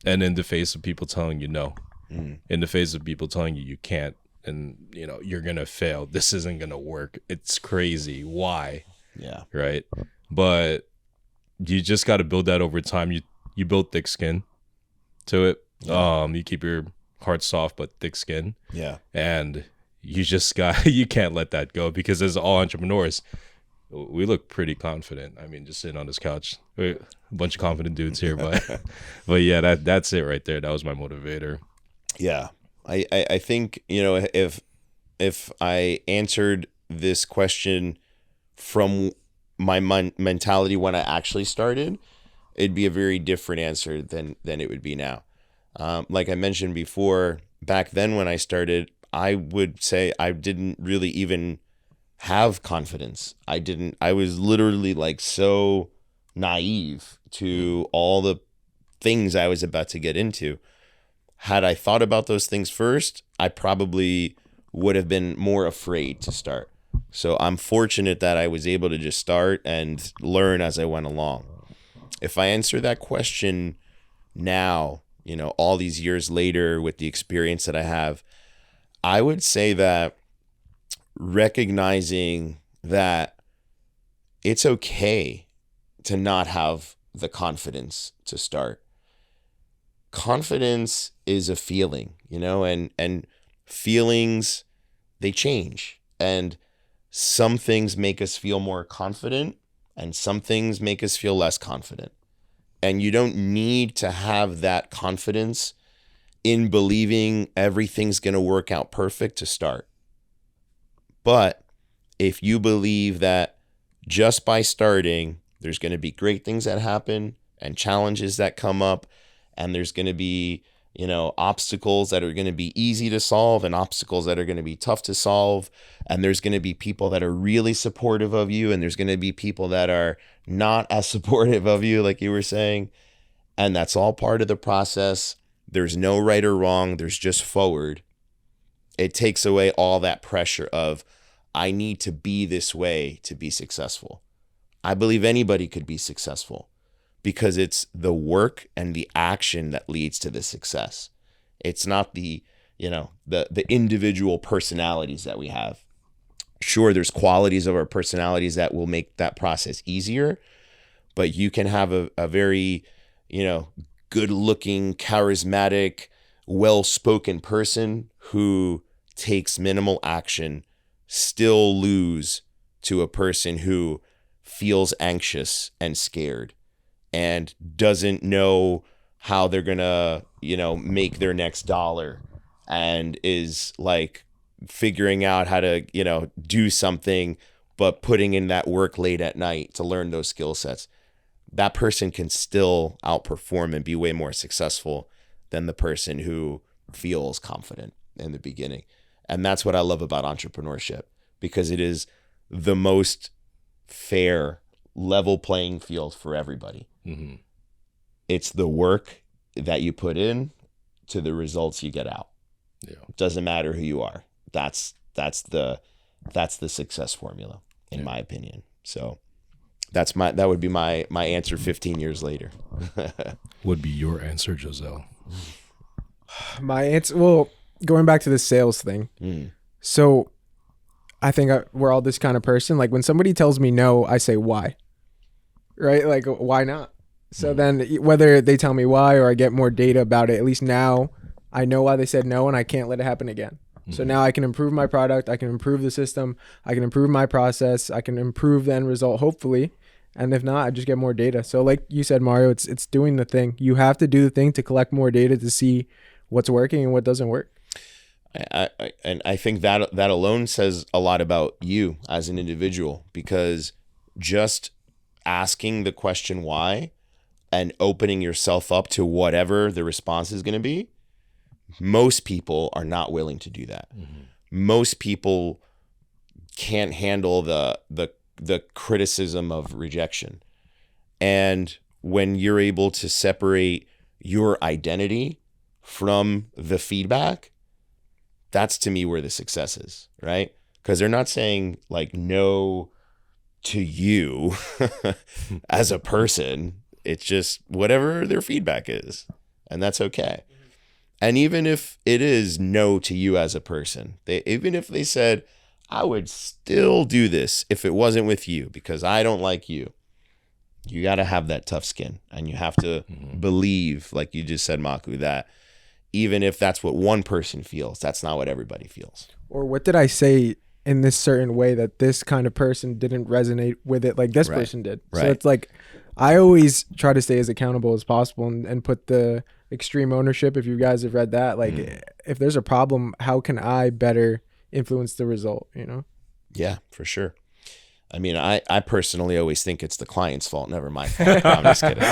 A: And in the face of people telling you no, in the face of people telling you can't, and you're gonna fail, this isn't gonna work, it's crazy, why?
B: Yeah,
A: right. But you just got to build that over time. You build thick skin to it. You keep your heart soft but thick skin. Yeah, and you can't let that go, because as all entrepreneurs, we look pretty confident. I mean, just sitting on this couch, a bunch of confident dudes here, but yeah, that's it right there. That was my motivator.
B: Yeah, I think if I answered this question from my mentality when I actually started, it'd be a very different answer than it would be now. Like I mentioned before, back then when I started, I would say I didn't really even have confidence. I was literally like so naive to all the things I was about to get into. Had I thought about those things first, I probably would have been more afraid to start. So I'm fortunate that I was able to just start and learn as I went along. If I answer that question now, all these years later with the experience that I have, I would say that recognizing that it's okay to not have the confidence to start. Confidence is a feeling, and feelings, they change. And some things make us feel more confident and some things make us feel less confident. And you don't need to have that confidence in believing everything's going to work out perfect to start. But if you believe that just by starting, there's going to be great things that happen and challenges that come up, and there's going to be, obstacles that are going to be easy to solve and obstacles that are going to be tough to solve. And there's going to be people that are really supportive of you, and there's going to be people that are not as supportive of you, like you were saying. And that's all part of the process. There's no right or wrong. There's just forward. It takes away all that pressure of, I need to be this way to be successful. I believe anybody could be successful because it's the work and the action that leads to the success. It's not the individual personalities that we have. Sure, there's qualities of our personalities that will make that process easier, but you can have a very, good-looking, charismatic, well-spoken person who takes minimal action still lose to a person who feels anxious and scared and doesn't know how they're gonna, make their next dollar, and is like figuring out how to, do something, but putting in that work late at night to learn those skill sets. That person can still outperform and be way more successful than the person who feels confident in the beginning. And that's what I love about entrepreneurship, because it is the most fair, level playing field for everybody.
A: Mm-hmm.
B: It's the work that you put in to the results you get out.
A: Yeah.
B: It doesn't matter who you are. That's the success formula, in my opinion. So that would be my answer 15 years later.
A: Would be your answer, Giselle?
C: My answer, well, going back to the sales thing. So I think we're all this kind of person. Like when somebody tells me no, I say why, right? Like, why not? So then whether they tell me why or I get more data about it, at least now I know why they said no and I can't let it happen again. So now I can improve my product. I can improve the system. I can improve my process. I can improve the end result, hopefully. And if not, I just get more data. So like you said, Mario, it's doing the thing. You have to do the thing to collect more data to see what's working and what doesn't work.
B: I think that alone says a lot about you as an individual, because just asking the question why and opening yourself up to whatever the response is going to be, most people are not willing to do that. Most people can't handle the criticism of rejection. And when you're able to separate your identity from the feedback, that's to me where the success is, right? Because they're not saying like no to you as a person. It's just whatever their feedback is, and that's okay. And even if it is no to you as a person, even if they said, I would still do this if it wasn't with you because I don't like you, you got to have that tough skin, and you have to believe, like you just said, Maku, that even if that's what one person feels, that's not what everybody feels.
C: Or what did I say in this certain way that this kind of person didn't resonate with it like this person did?
B: Right.
C: So it's like, I always try to stay as accountable as possible and put the extreme ownership. If you guys have read that, like if there's a problem, how can I better influence the result,
B: Yeah, for sure. I mean, I personally always think it's the client's fault, never my fault. No, I'm just kidding.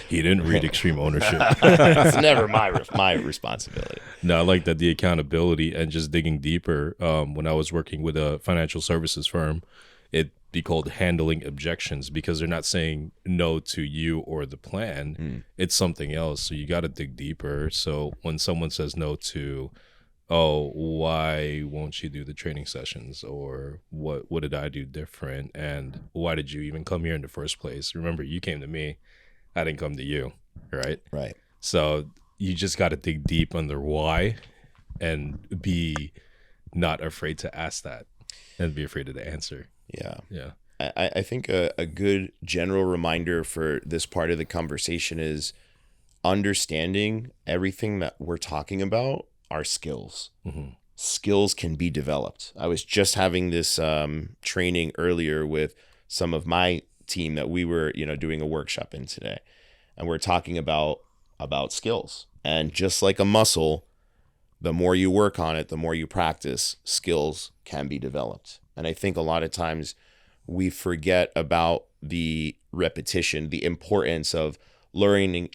A: He didn't read extreme ownership.
B: It's never my responsibility.
A: No, I like that, the accountability and just digging deeper. When I was working with a financial services firm, it'd be called handling objections, because they're not saying no to you or the plan. It's something else. So you got to dig deeper. So when someone says no to, oh, why won't you do the training sessions, or what did I do different, and why did you even come here in the first place? Remember, you came to me, I didn't come to you, right?
B: Right.
A: So you just got to dig deep under why and be not afraid to ask that and be afraid of the answer.
B: Yeah.
A: Yeah.
B: I think a good general reminder for this part of the conversation is understanding everything that we're talking about are skills.
A: Mm-hmm.
B: Skills can be developed. I was just having this training earlier with some of my team that we were, doing a workshop in today, and we're talking about skills. And just like a muscle, the more you work on it, the more you practice, skills can be developed. And I think a lot of times we forget about the repetition, the importance of learning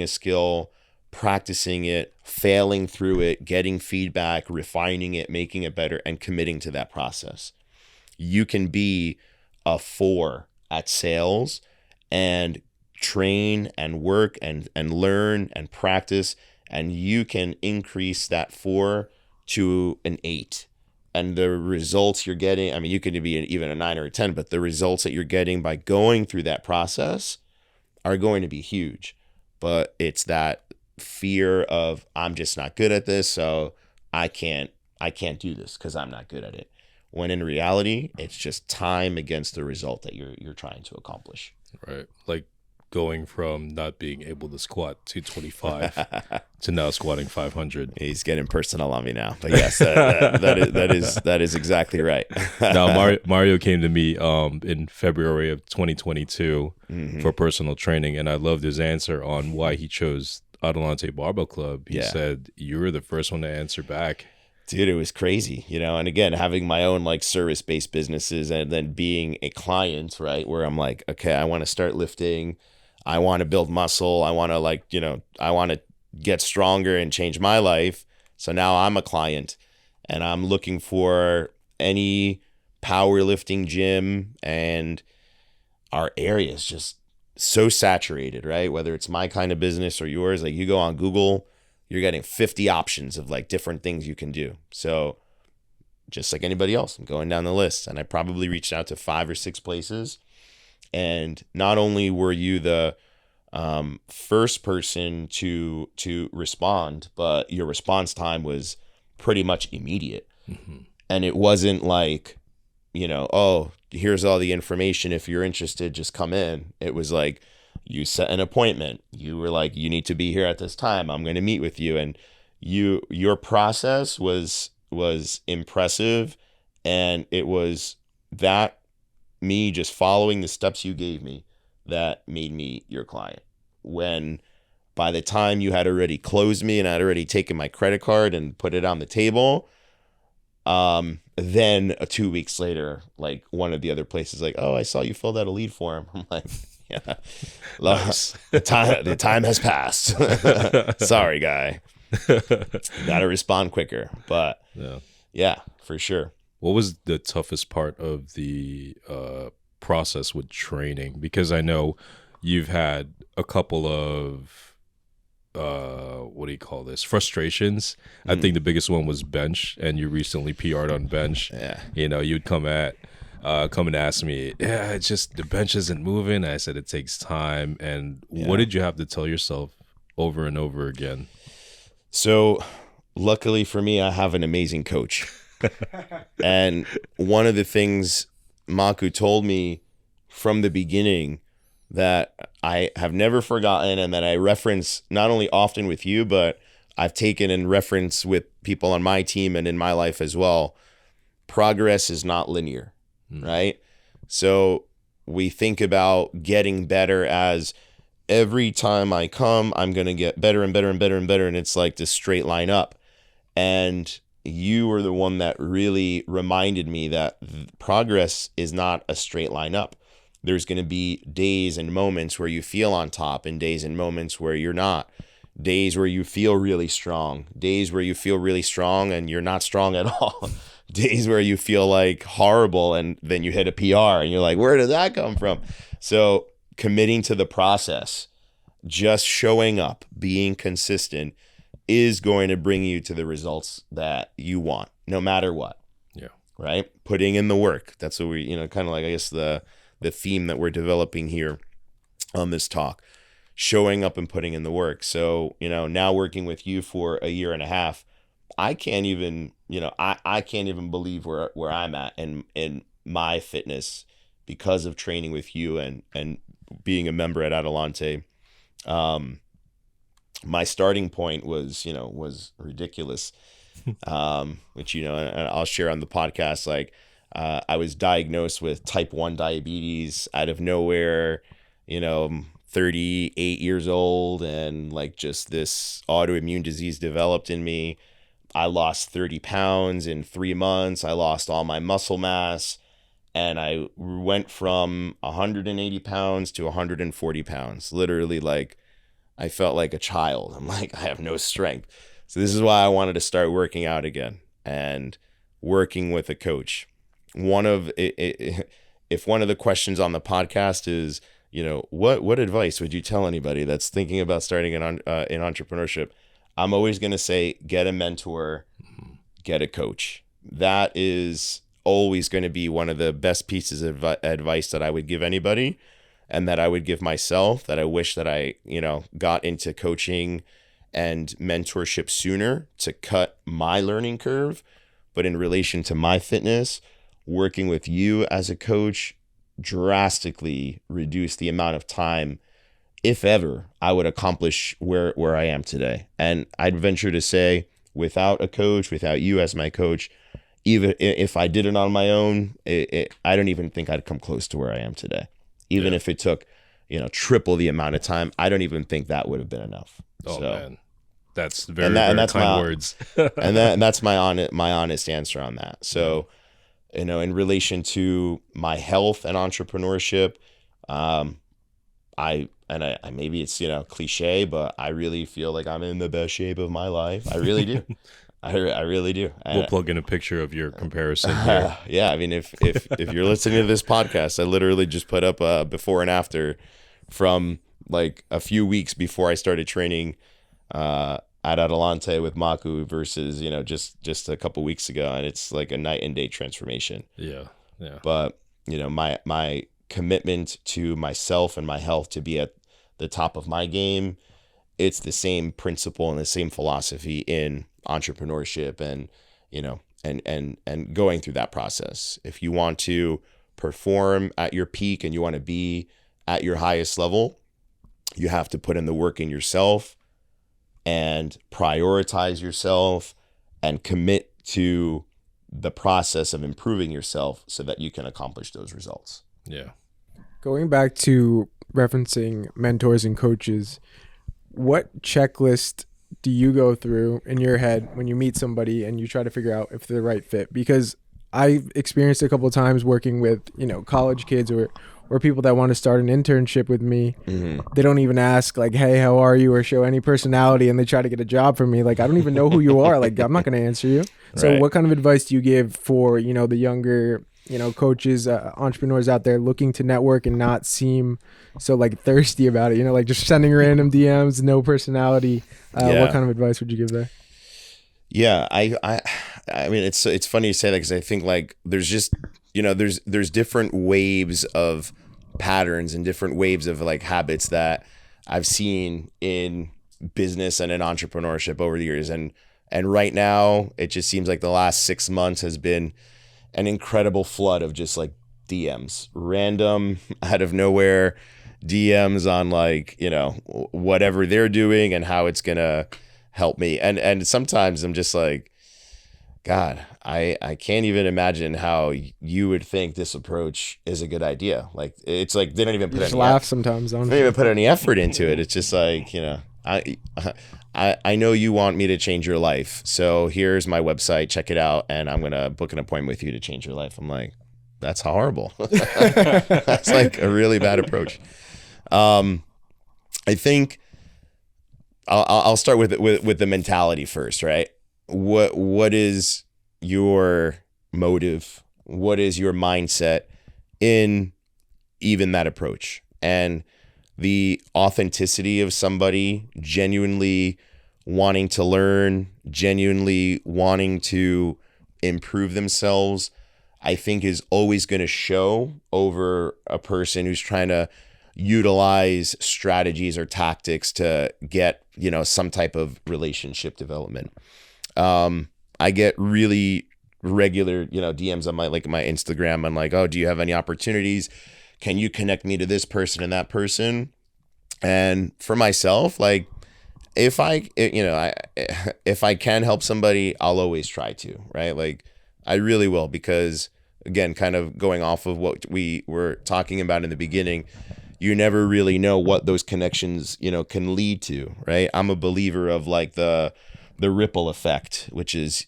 B: a skill, practicing it, failing through it, getting feedback, refining it, making it better, and committing to that process. You can be a 4 at sales and train and work and learn and practice, and you can increase that 4 to an 8. And the results you're getting, I mean, you could be even a 9 or a 10, but the results that you're getting by going through that process are going to be huge. But it's that fear of, I'm just not good at this, so I can't do this because I'm not good at it. When in reality, it's just time against the result that you're trying to accomplish.
A: Right. Like going from not being able to squat 225 to now squatting 500.
B: He's getting personal on me now, but yes, that is exactly right.
A: Now Mario came to me in February of 2022 for personal training, and I loved his answer on why he chose Adelante Barbell Club. He said, "You were the first one to answer back."
B: Dude, it was crazy, and again, having my own like service-based businesses and then being a client, right, where I'm like, okay, I want to start lifting, I want to build muscle, I want to I want to get stronger and change my life. So now I'm a client and I'm looking for any powerlifting gym, and our area is just so saturated, right? Whether it's my kind of business or yours, like you go on Google, you're getting 50 options of like different things you can do. So just like anybody else, I'm going down the list, and I probably reached out to 5 or 6 places. And not only were you the first person to respond, but your response time was pretty much immediate.
A: Mm-hmm.
B: And it wasn't like, oh, here's all the information. If you're interested, just come in. It was like, you set an appointment. You were like, you need to be here at this time. I'm going to meet with you. And your process was impressive. And it was that me just following the steps you gave me that made me your client. When by the time you had already closed me and I'd already taken my credit card and put it on the table, then 2 weeks later, like one of the other places, like, oh, I saw you filled out a lead form. I'm like, yeah,
A: Nice.
B: the time has passed. Sorry, guy. Got to respond quicker. But yeah, for sure.
A: What was the toughest part of the process with training? Because I know you've had a couple of what do you call this? Frustrations. I think the biggest one was bench, and you recently PR'd on bench.
B: Yeah.
A: You'd come and ask me, it's just the bench isn't moving. I said it takes time. And what did you have to tell yourself over and over again?
B: So luckily for me, I have an amazing coach. And one of the things Maku told me from the beginning that I have never forgotten, and that I reference not only often with you, but I've taken and reference with people on my team and in my life as well. Progress is not linear, right? So we think about getting better as every time I come, I'm going to get better and better and better and better. And it's like this straight line up. And you were the one that really reminded me that progress is not a straight line up. There's going to be days and moments where you feel on top, and days and moments where you're not. Days where you feel really strong. Days where you feel really strong and you're not strong at all. Days where you feel like horrible, and then you hit a PR and you're like, where did that come from? So committing to the process, just showing up, being consistent is going to bring you to the results that you want, no matter what.
A: Yeah.
B: Right? Putting in the work. That's what we, kind of like, I guess, the theme that we're developing here on this talk. showing up and putting in the work. So, now working with you for a year and a half, I can't even, I can't even believe where I'm at in my fitness because of training with you and being a member at Adelante. My starting point was ridiculous. Which, and I'll share on the podcast, like, I was diagnosed with type 1 diabetes out of nowhere, I'm 38 years old, and like just this autoimmune disease developed in me. I lost 30 pounds in 3 months. I lost all my muscle mass, and I went from 180 pounds to 140 pounds. Literally, like, I felt like a child. I'm like, I have no strength. So this is why I wanted to start working out again and working with a coach. If one of the questions on the podcast is, what advice would you tell anybody that's thinking about starting in entrepreneurship? I'm always going to say, get a mentor, get a coach. That is always going to be one of the best pieces of advice that I would give anybody, and that I would give myself, that I wish that I, got into coaching and mentorship sooner to cut my learning curve. But in relation to my fitness, working with you as a coach drastically reduced the amount of time, if ever, I would accomplish where I am today. And I'd venture to say, without a coach, without you as my coach, even if I did it on my own, I don't even think I'd come close to where I am today. Even if it took, triple the amount of time, I don't even think that would have been enough.
A: Oh,
B: so,
A: man. That's very kind words.
B: and that's my honest answer on that. So, in relation to my health and entrepreneurship, I maybe it's, cliche, but I really feel like I'm in the best shape of my life. I really do. I really do.
A: We'll plug in a picture of your comparison here.
B: Yeah, I mean, if you're listening to this podcast, I literally just put up a before and after from like a few weeks before I started training at Adelante with Maku versus, just a couple weeks ago, and it's like a night and day transformation.
A: Yeah.
B: But, my commitment to myself and my health to be at the top of my game, it's the same principle and the same philosophy in entrepreneurship and, and going through that process. If you want to perform at your peak and you want to be at your highest level, you have to put in the work in yourself and prioritize yourself and commit to the process of improving yourself so that you can accomplish those results.
A: Yeah.
C: Going back to referencing mentors and coaches, what checklist do you go through in your head when you meet somebody and you try to figure out if they're the right fit? Because I've experienced a couple of times working with, college kids or people that want to start an internship with me.
B: Mm-hmm.
C: They don't even ask like, hey, how are you? Or show any personality, and they try to get a job from me. Like, I don't even know who you are. Like, I'm not going to answer you. So
B: Right.
C: what kind of advice do you give for, the younger, coaches, entrepreneurs out there looking to network and not seem so like thirsty about it, like just sending random DMs, no personality. What kind of advice would you give there?
B: Yeah, I mean, it's funny you say that, because I think like there's just, there's different waves of patterns and different waves of like habits that I've seen in business and in entrepreneurship over the years. And right now it just seems like the last 6 months has been an incredible flood of just like DMs, random out of nowhere DMs on like, whatever they're doing and how it's going to help me. And sometimes I'm just like, God, I can't even imagine how you would think this approach is a good idea. Like, it's like they don't even put
C: Just
B: any
C: laugh sometimes.
B: they don't even put any effort into it. It's just like, I know you want me to change your life, so here's my website, check it out, and I'm gonna book an appointment with you to change your life. I'm like, that's horrible. That's like a really bad approach. I think I'll start with the mentality first, right? What is your motive? What is your mindset in even that approach? And the authenticity of somebody genuinely wanting to learn, genuinely wanting to improve themselves, I think is always going to show over a person who's trying to, utilize strategies or tactics to get, some type of relationship development. I get really regular, DMs on my Instagram. I'm like, oh, do you have any opportunities? Can you connect me to this person and that person? And for myself, like, if if I can help somebody, I'll always try to, right? Like, I really will, because again, kind of going off of what we were talking about in the beginning, you never really know what those connections, can lead to, right? I'm a believer of like the ripple effect, which is,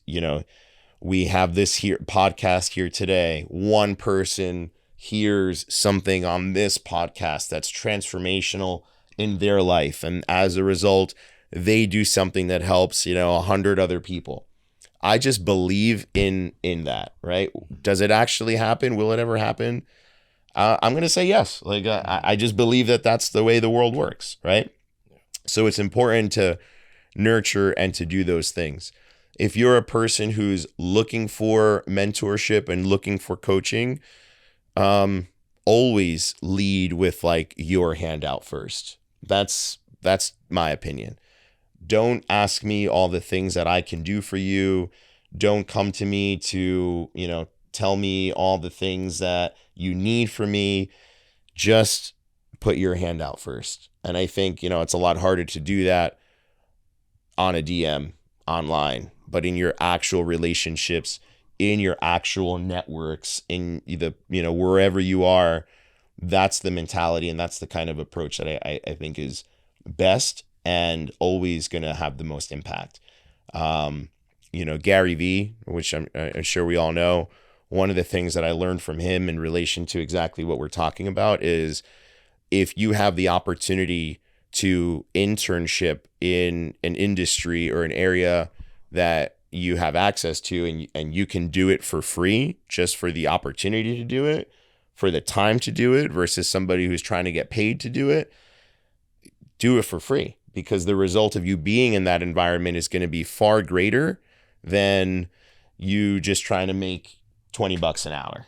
B: we have this here podcast here today. One person hears something on this podcast that's transformational in their life, and as a result, they do something that helps, 100 other people. I just believe in that, right? Does it actually happen? Will it ever happen? I'm going to say yes. Like, I just believe that that's the way the world works, right? So it's important to nurture and to do those things. If you're a person who's looking for mentorship and looking for coaching, always lead with like your hand out first. That's my opinion. Don't ask me all the things that I can do for you. Don't come to me to, tell me all the things that you need from me. Just put your hand out first. And I think, it's a lot harder to do that on a DM online, but in your actual relationships, in your actual networks, in the, wherever you are, that's the mentality and that's the kind of approach that I think is best and always going to have the most impact. Gary Vee, which I'm sure we all know, one of the things that I learned from him in relation to exactly what we're talking about is, if you have the opportunity to internship in an industry or an area that you have access to, and you can do it for free, just for the opportunity to do it, for the time to do it, versus somebody who's trying to get paid to do it for free, because the result of you being in that environment is going to be far greater than you just trying to make $20 an hour,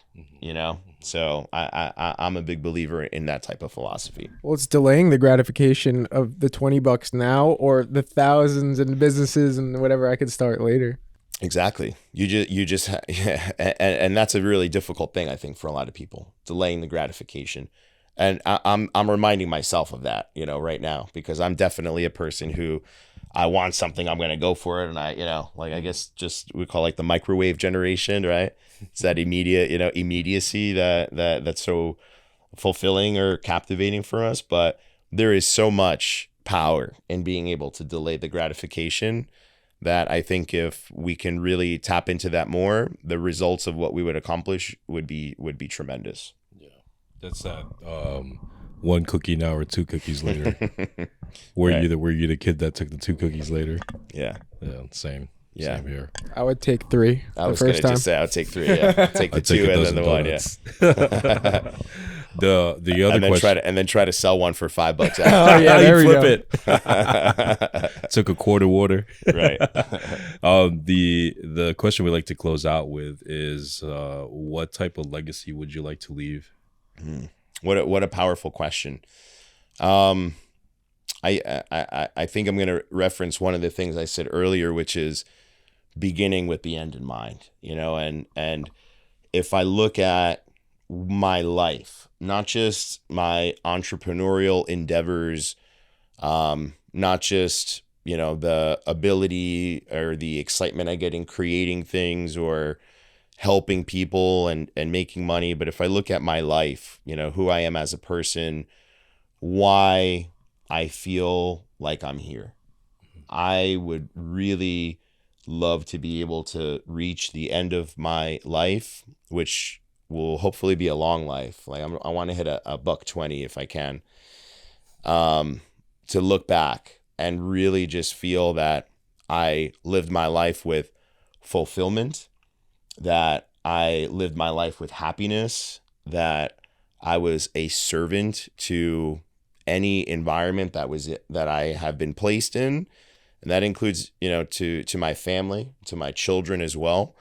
B: So I'm a big believer in that type of philosophy.
C: Well, it's delaying the gratification of the $20 now, or the thousands in businesses and whatever I could start later.
B: Exactly. You just and that's a really difficult thing, I think, for a lot of people, delaying the gratification. And I'm reminding myself of that, right now, because I'm definitely a person who, I want something, I'm going to go for it. And I guess just we call like the microwave generation, right? It's that immediacy that's so fulfilling or captivating for us. But there is so much power in being able to delay the gratification that I think if we can really tap into that more, the results of what we would accomplish would be tremendous.
A: Yeah, that's that. One cookie now or two cookies later. Were you the kid that took the two cookies later?
B: Yeah.
A: Same.
B: Yeah.
A: Same here.
C: I would take 3.
B: I was going to just say I would take 3. Yeah, I'd take the
A: I'd take
B: 2
A: a
B: and then the 1.
A: donuts.
B: Yeah.
A: The other question.
B: And then try to sell one for $5.
C: Oh yeah, there we
A: flip
C: go.
A: it. Took a quart of water.
B: Right.
A: The question we like to close out with is, what type of legacy would you like to leave?
B: What a powerful question. I think I'm going to reference one of the things I said earlier, which is beginning with the end in mind, and if I look at my life, not just my entrepreneurial endeavors, not just, the ability or the excitement I get in creating things or helping people and making money. But if I look at my life, who I am as a person, why I feel like I'm here, I would really love to be able to reach the end of my life, which will hopefully be a long life. Like I want to hit a $120 if I can, to look back and really just feel that I lived my life with fulfillment, that I lived my life with happiness, that I was a servant to any environment that I have been placed in. And that includes, to my family, to my children as well.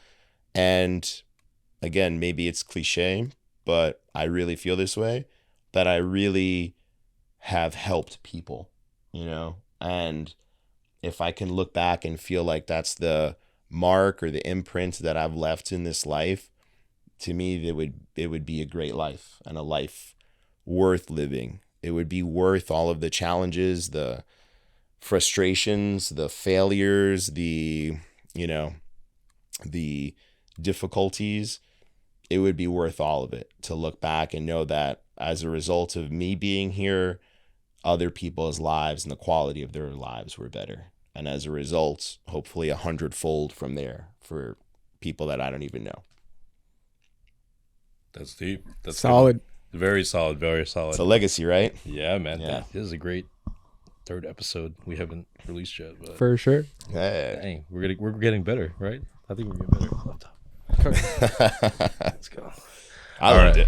B: And again, maybe it's cliche, but I really feel this way, that I really have helped people, you know? And if I can look back and feel like that's the mark or the imprint that I've left in this life, to me, it would be a great life and a life worth living. It would be worth all of the challenges, the frustrations, the failures, the, you know, the difficulties. It would be worth all of it to look back and know that as a result of me being here, other people's lives and the quality of their lives were better. And as a result, hopefully 100-fold from there for people that I don't even know.
A: That's deep. That's
C: solid.
A: Good. Very solid. Very solid.
B: It's a legacy, right?
A: Yeah, man.
B: Yeah.
A: This is a great third episode we haven't released yet. But
C: For sure.
B: Hey.
A: dang, we're getting better, right? I think we're getting better. Let's go.
B: I loved it.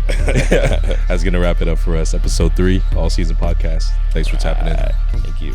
A: That's going to wrap it up for us. Episode 3, All Season Podcast. Thanks for tapping in.
B: Thank you.